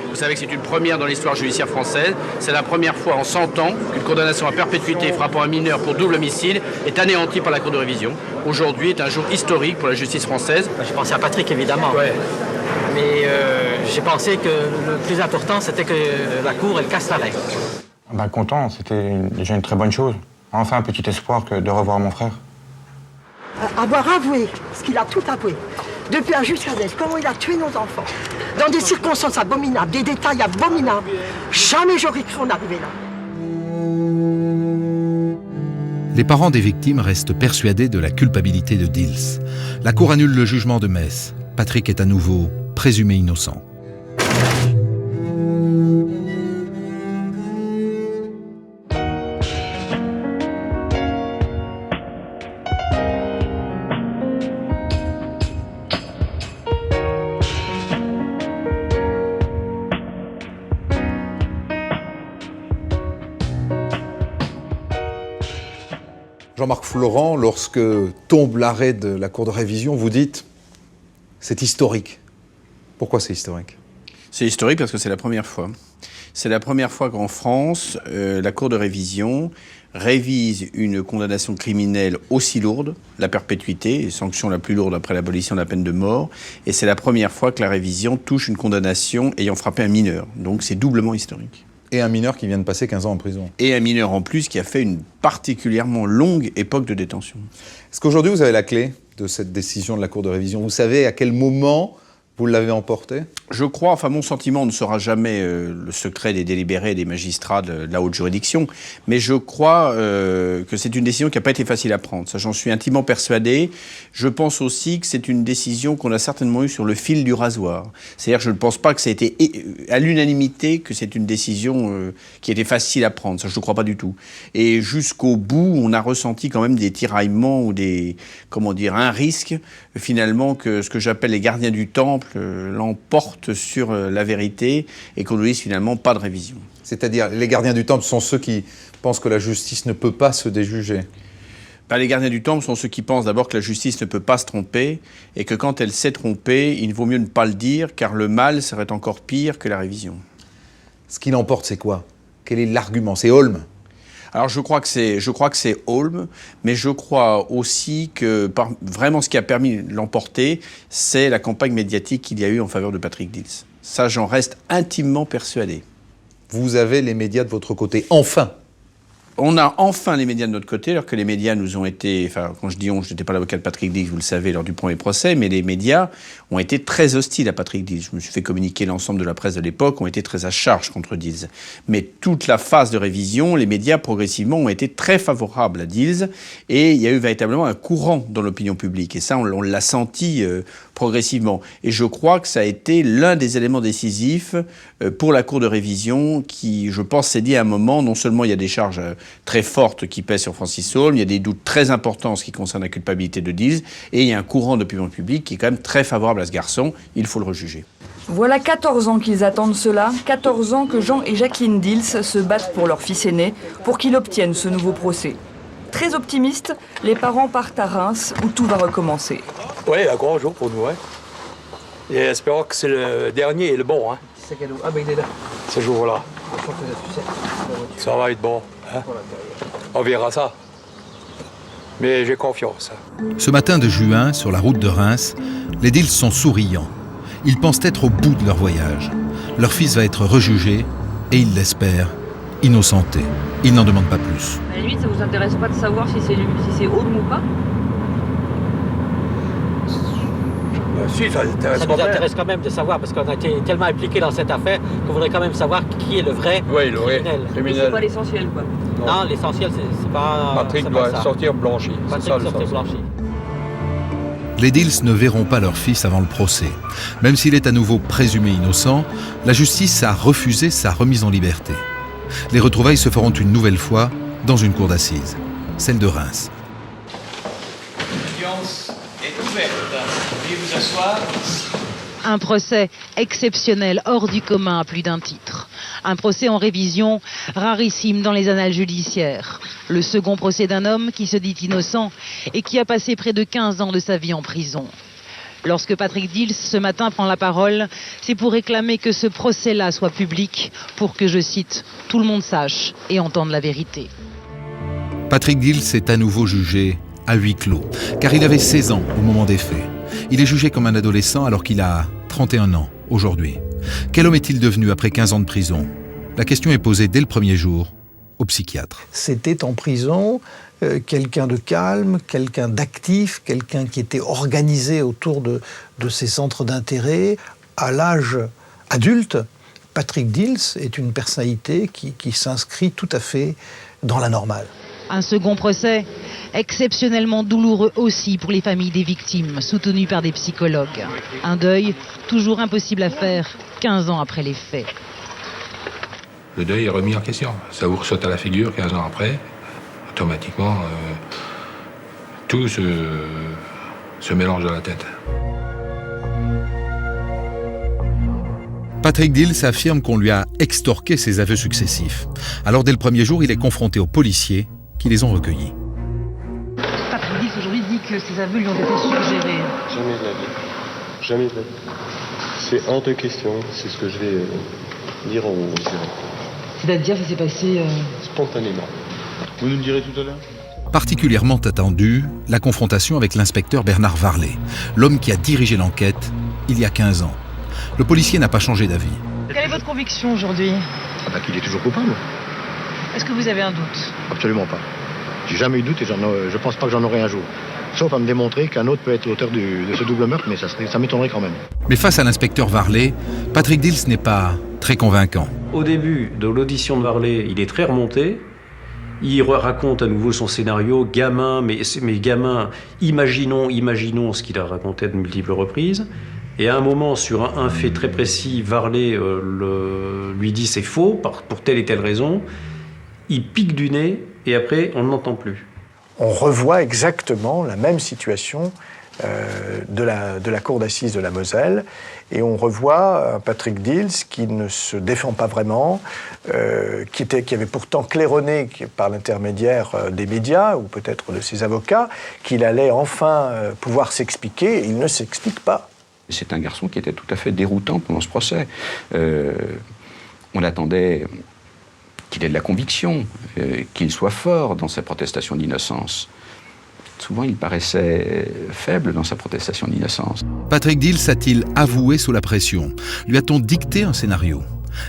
Vous savez que c'est une première dans l'histoire judiciaire française. C'est la première fois en 100 ans qu'une condamnation à perpétuité frappant un mineur pour double homicide est anéantie par la Cour de révision. Aujourd'hui est un jour historique pour la justice française. J'ai pensé à Patrick, évidemment. Ouais. Mais j'ai pensé que le plus important, c'était que la Cour, elle casse l'arrêt. Content, c'était déjà une très bonne chose. Enfin, un petit espoir que de revoir mon frère. Avoir avoué, parce qu'il a tout avoué, depuis A jusqu'à Z, comment il a tué nos enfants, dans des circonstances abominables, des détails abominables. Jamais j'aurais cru en arriver là. Les parents des victimes restent persuadés de la culpabilité de Dils. La Cour annule le jugement de Metz. Patrick est à nouveau présumé innocent. Jean-Marc Florent, lorsque tombe l'arrêt de la Cour de révision, vous dites « c'est historique ». Pourquoi c'est historique ? C'est historique parce que c'est la première fois. C'est la première fois qu'en France, la Cour de révision révise une condamnation criminelle aussi lourde, la perpétuité, sanction la plus lourde après l'abolition de la peine de mort, et c'est la première fois que la révision touche une condamnation ayant frappé un mineur. Donc c'est doublement historique. Et un mineur qui vient de passer 15 ans en prison. Et un mineur en plus qui a fait une particulièrement longue époque de détention. Est-ce qu'aujourd'hui vous avez la clé de cette décision de la Cour de révision ? Vous savez à quel moment vous l'avez emporté ? Je crois, enfin mon sentiment ne sera jamais le secret des délibérés des magistrats de la haute juridiction, mais je crois que c'est une décision qui n'a pas été facile à prendre. Ça, j'en suis intimement persuadé. Je pense aussi que c'est une décision qu'on a certainement eue sur le fil du rasoir. C'est-à-dire que je ne pense pas que ça a été à l'unanimité que c'est une décision qui était facile à prendre. Ça, je ne crois pas du tout. Et jusqu'au bout, on a ressenti quand même des tiraillements ou un risque, finalement, que ce que j'appelle les gardiens du temple l'emportent sur la vérité et qu'on nous dise finalement pas de révision. C'est-à-dire, les gardiens du temple sont ceux qui pensent que la justice ne peut pas se déjuger. Les gardiens du temple sont ceux qui pensent d'abord que la justice ne peut pas se tromper et que quand elle s'est trompée, il vaut mieux ne pas le dire car le mal serait encore pire que la révision. Ce qui l'emporte, c'est quoi ? Quel est l'argument ? C'est Holm ? Alors je crois que c'est Holm, mais je crois aussi que vraiment ce qui a permis de l'emporter, c'est la campagne médiatique qu'il y a eu en faveur de Patrick Dils. Ça, j'en reste intimement persuadé. Vous avez les médias de votre côté, enfin. On a enfin les médias de notre côté, alors que les médias nous ont été... Enfin, quand je dis on, je n'étais pas l'avocat de Patrick Dils, vous le savez, lors du premier procès, mais les médias ont été très hostiles à Patrick Dils. Je me suis fait communiquer l'ensemble de la presse de l'époque, ont été très à charge contre Dils. Mais toute la phase de révision, les médias, progressivement, ont été très favorables à Dils, et il y a eu véritablement un courant dans l'opinion publique. Et ça, on l'a senti progressivement. Et je crois que ça a été l'un des éléments décisifs pour la Cour de révision qui, je pense, s'est dit à un moment, non seulement il y a des charges très fortes qui pèsent sur Francis Holm, il y a des doutes très importants en ce qui concerne la culpabilité de Dils, et il y a un courant d'opinion publique qui est quand même très favorable à ce garçon, il faut le rejuger. Voilà 14 ans qu'ils attendent cela, 14 ans que Jean et Jacqueline Dils se battent pour leur fils aîné, pour qu'il obtienne ce nouveau procès. Très optimistes, les parents partent à Reims, où tout va recommencer. Oui, un grand jour pour nous, hein. Et espérons que c'est le dernier et le bon, hein. Ah ben il est là. Ce jour-là. Ça va être bon, hein. On verra ça. Mais j'ai confiance. Ce matin de juin, sur la route de Reims, les Dils sont souriants. Ils pensent être au bout de leur voyage. Leur fils va être rejugé et ils l'espèrent, innocenté. Ils n'en demandent pas plus. À la limite, ça vous intéresse pas de savoir si c'est Holm ou pas ? Si, ça intéresse Ça nous intéresse quand même de savoir, parce qu'on a été tellement impliqués dans cette affaire qu'on voudrait quand même savoir qui est le vrai criminel. C'est pas l'essentiel, quoi. Non, l'essentiel, c'est pas. Patrick doit sortir blanchi. Patrick sortir blanchi. Les Dils ne verront pas leur fils avant le procès. Même s'il est à nouveau présumé innocent, la justice a refusé sa remise en liberté. Les retrouvailles se feront une nouvelle fois dans une cour d'assises, celle de Reims. L'audience est ouverte. Veuillez vous asseoir. Un procès exceptionnel, hors du commun à plus d'un titre. Un procès en révision, rarissime dans les annales judiciaires. Le second procès d'un homme qui se dit innocent et qui a passé près de 15 ans de sa vie en prison. Lorsque Patrick Dils, ce matin, prend la parole, c'est pour réclamer que ce procès-là soit public, pour que, je cite, « tout le monde sache et entende la vérité ». Patrick Dils est à nouveau jugé à huis clos, car il avait 16 ans au moment des faits. Il est jugé comme un adolescent alors qu'il a 31 ans aujourd'hui. Quel homme est-il devenu après 15 ans de prison? La question est posée dès le premier jour au psychiatre. C'était en prison quelqu'un de calme, quelqu'un d'actif, quelqu'un qui était organisé autour de ses centres d'intérêt. À l'âge adulte, Patrick Dils est une personnalité qui s'inscrit tout à fait dans la normale. Un second procès, exceptionnellement douloureux aussi pour les familles des victimes, soutenues par des psychologues. Un deuil toujours impossible à faire 15 ans après les faits. Le deuil est remis en question. Ça vous ressaute à la figure 15 ans après. Automatiquement, tout se mélange dans la tête. Patrick Dils affirme qu'on lui a extorqué ses aveux successifs. Alors dès le premier jour, il est confronté aux policiers qui les ont recueillis. Patrick Dils aujourd'hui dit que ses aveux lui ont été suggérés. Jamais de la vie. Jamais de la vie. C'est hors de question. C'est ce que je vais dire au jury. C'est-à-dire, ça s'est passé... Spontanément. Vous nous le direz tout à l'heure? Particulièrement attendue, la confrontation avec l'inspecteur Bernard Varlet, l'homme qui a dirigé l'enquête il y a 15 ans. Le policier n'a pas changé d'avis. Quelle est votre conviction aujourd'hui? Qu'il est toujours coupable. Est-ce que vous avez un doute? Absolument pas. J'ai jamais eu de doute et je pense pas que j'en aurai un jour. Sauf à me démontrer qu'un autre peut être l'auteur de ce double meurtre, mais ça m'étonnerait quand même. Mais face à l'inspecteur Varlet, Patrick Dils n'est pas très convaincant. Au début de l'audition de Varlet, il est très remonté. Il raconte à nouveau son scénario, gamin, mais gamin, imaginons ce qu'il a raconté de multiples reprises. Et à un moment, sur un fait très précis, Varlet lui dit c'est faux, pour telle et telle raison. Il pique du nez et après, on ne l'entend plus. On revoit exactement la même situation de la cour d'assises de la Moselle et on revoit un Patrick Dils qui ne se défend pas vraiment, qui avait pourtant claironné par l'intermédiaire des médias ou peut-être de ses avocats qu'il allait enfin pouvoir s'expliquer et il ne s'explique pas. C'est un garçon qui était tout à fait déroutant pendant ce procès. On attendait qu'il ait de la conviction, qu'il soit fort dans sa protestation d'innocence. Souvent, il paraissait faible dans sa protestation d'innocence. Patrick Dils a-t-il avoué sous la pression? Lui a-t-on dicté un scénario?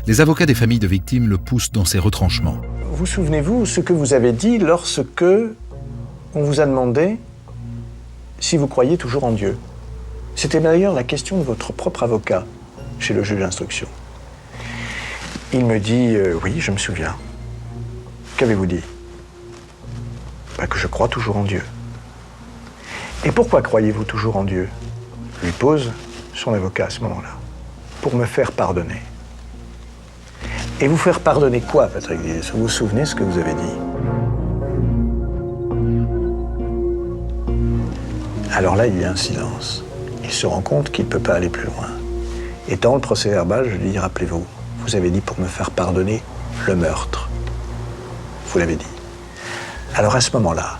Les avocats des familles de victimes le poussent dans ses retranchements. Vous souvenez-vous ce que vous avez dit lorsque on vous a demandé si vous croyez toujours en Dieu? C'était d'ailleurs la question de votre propre avocat chez le juge d'instruction. Il me dit oui, je me souviens. Qu'avez-vous dit? Que je crois toujours en Dieu. Et pourquoi croyez-vous toujours en Dieu? Lui pose son avocat à ce moment-là. Pour me faire pardonner. Et vous faire pardonner quoi, Patrick Dils? Vous vous souvenez ce que vous avez dit? Alors là, il y a un silence. Il se rend compte qu'il ne peut pas aller plus loin. Et dans le procès verbal, je lui dis, rappelez-vous, vous avez dit pour me faire pardonner le meurtre. Vous l'avez dit. Alors à ce moment-là,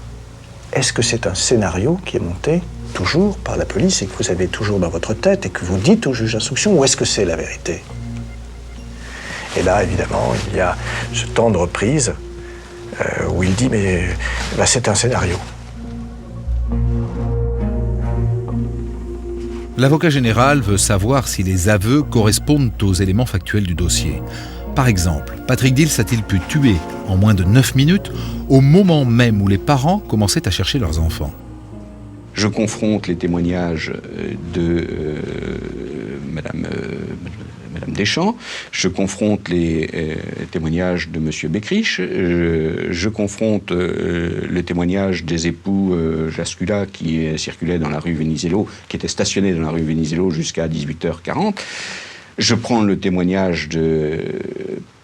est-ce que c'est un scénario qui est monté toujours par la police et que vous avez toujours dans votre tête et que vous dites au juge d'instruction, ou est-ce que c'est la vérité? Et là, évidemment, il y a ce temps de reprise où il dit, mais c'est un scénario. L'avocat général veut savoir si les aveux correspondent aux éléments factuels du dossier. Par exemple, Patrick Dils a-t-il pu tuer en moins de 9 minutes au moment même où les parents commençaient à chercher leurs enfants? Je confronte les témoignages de Madame Deschamps, je confronte les témoignages de Monsieur Beckrich, je confronte le témoignage des époux Jascula qui circulaient dans la rue Venizelos, qui étaient stationnés dans la rue Venizelos jusqu'à 18h40. Je prends le témoignage de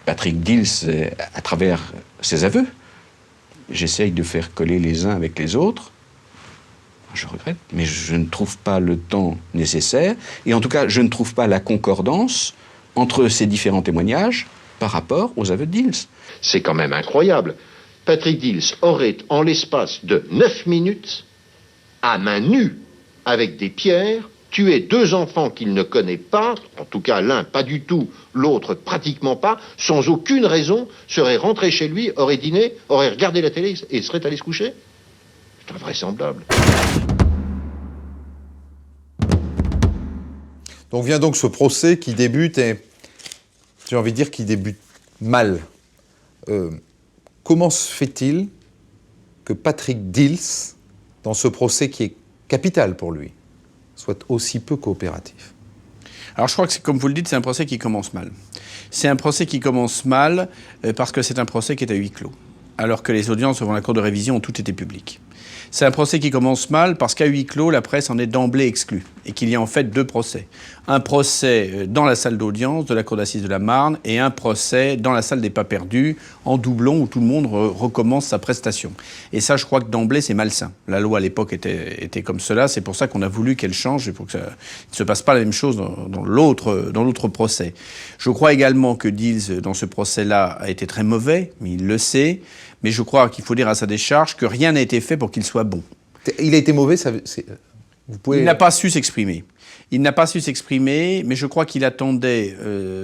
Patrick Dils à travers ses aveux. J'essaye de faire coller les uns avec les autres. Je regrette, mais je ne trouve pas le temps nécessaire. Et en tout cas, je ne trouve pas la concordance entre ces différents témoignages par rapport aux aveux de Dils. C'est quand même incroyable. Patrick Dils aurait, en l'espace de 9 minutes, à main nue, avec des pierres, tué 2 enfants qu'il ne connaît pas, en tout cas l'un pas du tout, l'autre pratiquement pas, sans aucune raison, serait rentré chez lui, aurait dîné, aurait regardé la télé et serait allé se coucher. C'est invraisemblable. Donc vient donc ce procès qui débute, et j'ai envie de dire qu'il débute mal. Comment se fait-il que Patrick Dils, dans ce procès qui est capital pour lui, soit aussi peu coopératif? Alors je crois que, comme vous le dites, c'est un procès qui commence mal. C'est un procès qui commence mal parce que c'est un procès qui est à huis clos, alors que les audiences devant la Cour de révision ont toutes été publiques. C'est un procès qui commence mal parce qu'à huis clos, la presse en est d'emblée exclue et qu'il y a en fait 2 procès. Un procès dans la salle d'audience de la Cour d'assises de la Marne et un procès dans la salle des pas perdus, en doublon, où tout le monde recommence sa prestation. Et ça, je crois que d'emblée, c'est malsain. La loi à l'époque était comme cela, c'est pour ça qu'on a voulu qu'elle change et pour que ça ne se passe pas la même chose dans l'autre procès. Je crois également que Dils, dans ce procès-là, a été très mauvais, mais il le sait. Mais je crois qu'il faut dire à sa décharge que rien n'a été fait pour qu'il soit bon. Il a été mauvais, vous pouvez... Il n'a pas su s'exprimer. Il n'a pas su s'exprimer, mais je crois qu'il attendait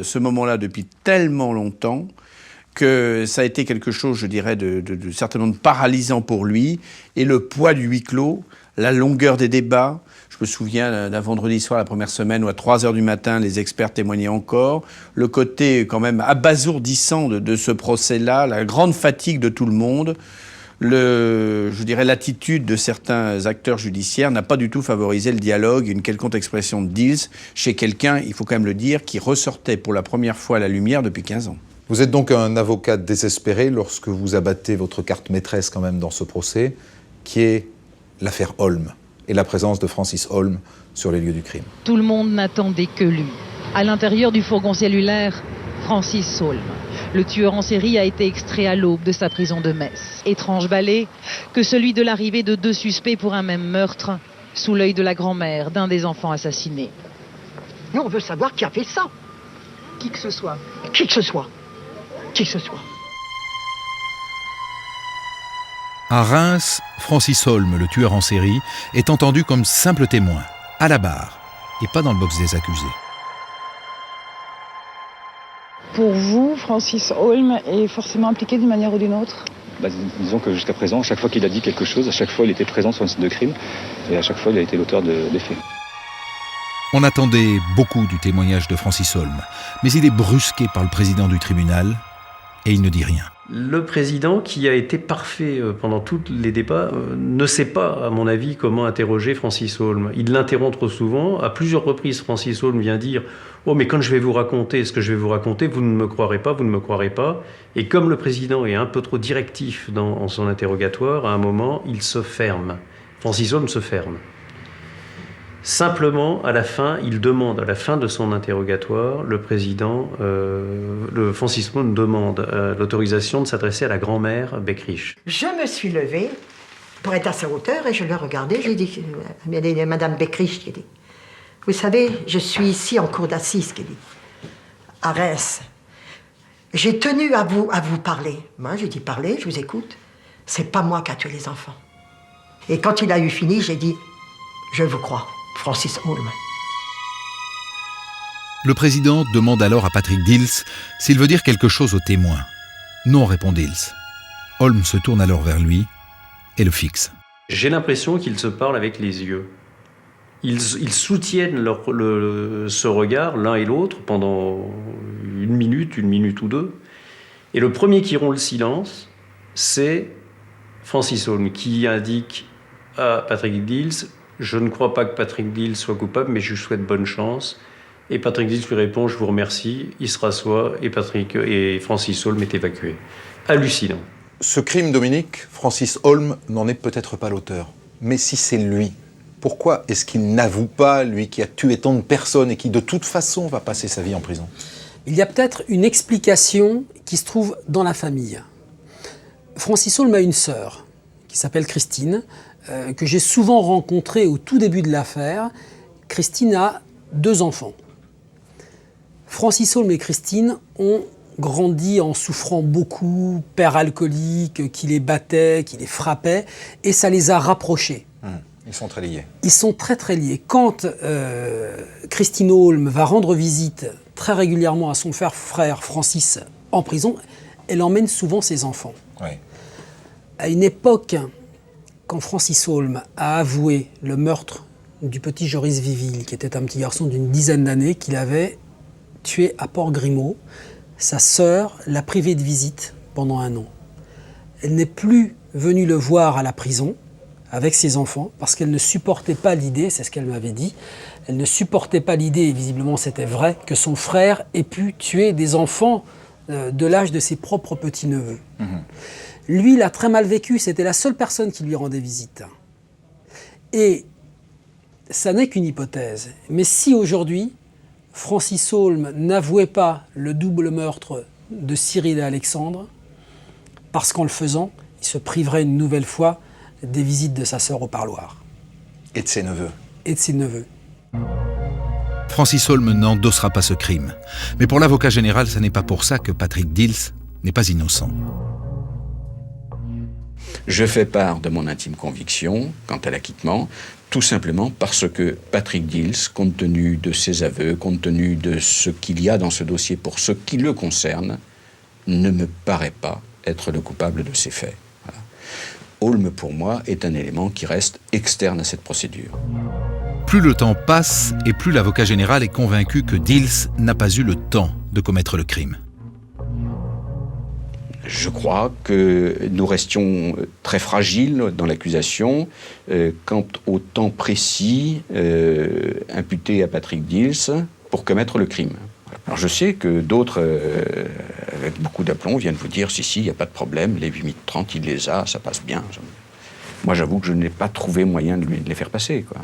ce moment-là depuis tellement longtemps que ça a été quelque chose, je dirais, de certainement paralysant pour lui. Et le poids du huis clos, la longueur des débats. Je me souviens d'un vendredi soir, la première semaine, où à 3h du matin, les experts témoignaient encore. Le côté quand même abasourdissant de ce procès-là, la grande fatigue de tout le monde, je dirais l'attitude de certains acteurs judiciaires n'a pas du tout favorisé le dialogue, une quelconque expression de Dils chez quelqu'un, il faut quand même le dire, qui ressortait pour la première fois à la lumière depuis 15 ans. Vous êtes donc un avocat désespéré lorsque vous abattez votre carte maîtresse quand même dans ce procès, qui est l'affaire Holm et la présence de Francis Holm sur les lieux du crime. Tout le monde n'attendait que lui. À l'intérieur du fourgon cellulaire, Francis Holm. Le tueur en série a été extrait à l'aube de sa prison de Metz. Étrange balai que celui de l'arrivée de 2 suspects pour un même meurtre, sous l'œil de la grand-mère d'un des enfants assassinés. Nous, on veut savoir qui a fait ça. Qui que ce soit. Qui que ce soit. Qui que ce soit. À Reims, Francis Holm, le tueur en série, est entendu comme simple témoin, à la barre, et pas dans le box des accusés. Pour vous, Francis Holm est forcément impliqué d'une manière ou d'une autre? Disons que jusqu'à présent, à chaque fois qu'il a dit quelque chose, à chaque fois il était présent sur une scène de crime, et à chaque fois il a été l'auteur des faits. On attendait beaucoup du témoignage de Francis Holm, mais il est brusqué par le président du tribunal, et il ne dit rien. Le président, qui a été parfait pendant tous les débats, ne sait pas, à mon avis, comment interroger Francis Holm. Il l'interrompt trop souvent. À plusieurs reprises, Francis Holm vient dire « Oh, mais quand je vais vous raconter ce que je vais vous raconter, vous ne me croirez pas, vous ne me croirez pas. » Et comme le président est un peu trop directif dans son interrogatoire, à un moment, il se ferme. Francis Holm se ferme. Simplement, à la fin, il demande, à la fin de son interrogatoire, le président, Francis Holm demande l'autorisation de s'adresser à la grand-mère Beckrich. Je me suis levée pour être à sa hauteur et je l'ai regardée. J'ai dit, Madame Beckrich, qui dit, vous savez, je suis ici en cour d'assises, qui dit, à Reims. J'ai tenu à vous parler. Moi, j'ai dit, parlez, je vous écoute. C'est pas moi qui a tué les enfants. Et quand il a eu fini, j'ai dit, je vous crois. Francis Holm. Le président demande alors à Patrick Dils s'il veut dire quelque chose au témoin. Non, répond Dils. Holm se tourne alors vers lui et le fixe. J'ai l'impression qu'ils se parlent avec les yeux. Ils soutiennent ce regard, l'un et l'autre, pendant une minute ou deux. Et le premier qui rompt le silence, c'est Francis Holm, qui indique à Patrick Dils je ne crois pas que Patrick Dils soit coupable, mais je lui souhaite bonne chance. Et Patrick Dils lui répond, je vous remercie, il se rassoit, et Francis Holm est évacué. Hallucinant. Ce crime, Dominique, Francis Holm n'en est peut-être pas l'auteur. Mais si c'est lui, pourquoi est-ce qu'il n'avoue pas, lui qui a tué tant de personnes et qui de toute façon va passer sa vie en prison? Il y a peut-être une explication qui se trouve dans la famille. Francis Holm a une sœur qui s'appelle Christine, que j'ai souvent rencontrée au tout début de l'affaire. Christine a 2 enfants. Francis Holm et Christine ont grandi en souffrant beaucoup, père alcoolique, qui les battait, qui les frappait, et ça les a rapprochés. Ils sont très liés. Ils sont très très liés. Quand Christine Holm va rendre visite très régulièrement à son frère Francis en prison, elle emmène souvent ses enfants. Oui. À une époque, quand Francis Holm a avoué le meurtre du petit Joris Viville, qui était un petit garçon d'une dizaine d'années, qu'il avait tué à Port-Grimaud, sa sœur l'a privé de visite pendant 1 an. Elle n'est plus venue le voir à la prison avec ses enfants parce qu'elle ne supportait pas l'idée, c'est ce qu'elle m'avait dit, elle ne supportait pas l'idée, et visiblement c'était vrai, que son frère ait pu tuer des enfants de l'âge de ses propres petits-neveux. Lui, il a très mal vécu, c'était la seule personne qui lui rendait visite. Et ça n'est qu'une hypothèse. Mais si aujourd'hui, Francis Holm n'avouait pas le double meurtre de Cyril et Alexandre, parce qu'en le faisant, il se priverait une nouvelle fois des visites de sa sœur au parloir. Et de ses neveux. Et de ses neveux. Francis Holm n'endossera pas ce crime. Mais pour l'avocat général, ce n'est pas pour ça que Patrick Dils n'est pas innocent. Je fais part de mon intime conviction quant à l'acquittement, tout simplement parce que Patrick Dils, compte tenu de ses aveux, compte tenu de ce qu'il y a dans ce dossier pour ce qui le concerne, ne me paraît pas être le coupable de ces faits. Voilà. Holm, pour moi, est un élément qui reste externe à cette procédure. Plus le temps passe et plus l'avocat général est convaincu que Dils n'a pas eu le temps de commettre le crime. Je crois que nous restions très fragiles dans l'accusation quant au temps précis imputé à Patrick Dils pour commettre le crime. Alors je sais que d'autres, avec beaucoup d'aplomb, viennent vous dire « si, il n'y a pas de problème, les 8,30, il les a, ça passe bien ». Moi, j'avoue que je n'ai pas trouvé moyen de les faire passer, quoi.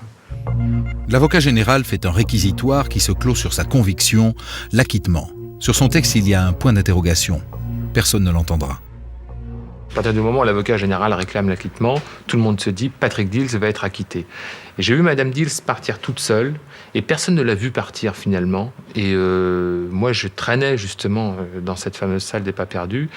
L'avocat général fait un réquisitoire qui se clôt sur sa conviction, l'acquittement. Sur son texte, il y a un point d'interrogation. Personne ne l'entendra. À partir du moment où l'avocat général réclame l'acquittement, tout le monde se dit Patrick Dils va être acquitté. Et j'ai vu Madame Dils partir toute seule, et personne ne l'a vu partir finalement. Et moi, je traînais justement dans cette fameuse salle des pas perdus,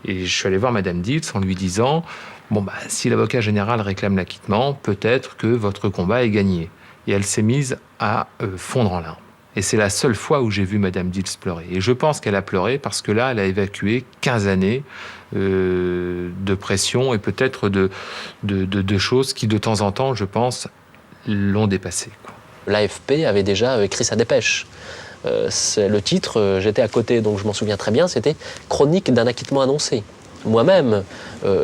et je suis allé voir Madame Dils en lui disant bon, si l'avocat général réclame l'acquittement, peut-être que votre combat est gagné. Et elle s'est mise à fondre en larmes. Et c'est la seule fois où j'ai vu Madame Dils pleurer. Et je pense qu'elle a pleuré parce que là, elle a évacué 15 années de pression et peut-être de choses qui, de temps en temps, je pense, l'ont dépassée. L'AFP avait déjà écrit sa dépêche. Le titre, j'étais à côté, donc je m'en souviens très bien, c'était « Chronique d'un acquittement annoncé ». Moi-même,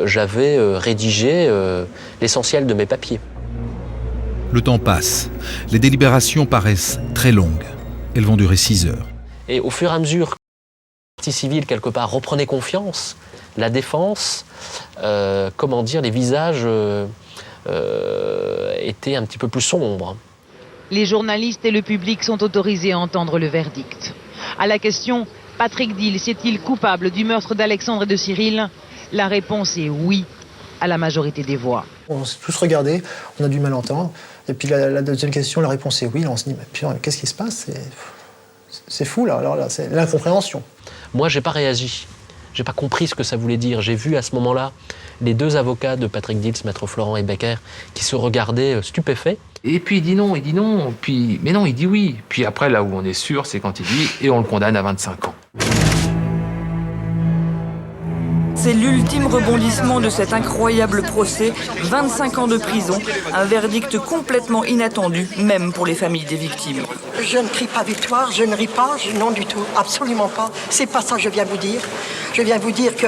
j'avais rédigé l'essentiel de mes papiers. Le temps passe. Les délibérations paraissent très longues. Elles vont durer 6 heures. Et au fur et à mesure que la partie civile, quelque part, reprenait confiance, la défense, les visages étaient un petit peu plus sombres. Les journalistes et le public sont autorisés à entendre le verdict. À la question « Patrick Dils est-il coupable du meurtre d'Alexandre et de Cyril ?», la réponse est oui, à la majorité des voix. On s'est tous regardés, on a du mal à entendre. Et puis la deuxième question, la réponse est oui. Là, on se dit, mais putain, qu'est-ce qui se passe ? C'est fou, là. Alors là, c'est l'incompréhension. Moi, j'ai pas réagi. J'ai pas compris ce que ça voulait dire. J'ai vu à ce moment-là les 2 avocats de Patrick Dils, Maître Florent et Becker, qui se regardaient stupéfaits. Et puis il dit non, mais non, il dit oui. Puis après, là où on est sûr, c'est quand il dit « et on le condamne à 25 ans ». C'est l'ultime rebondissement de cet incroyable procès, 25 ans de prison, un verdict complètement inattendu, même pour les familles des victimes. Je ne crie pas victoire, je ne ris pas, non du tout, absolument pas. C'est pas ça que je viens vous dire. Je viens vous dire que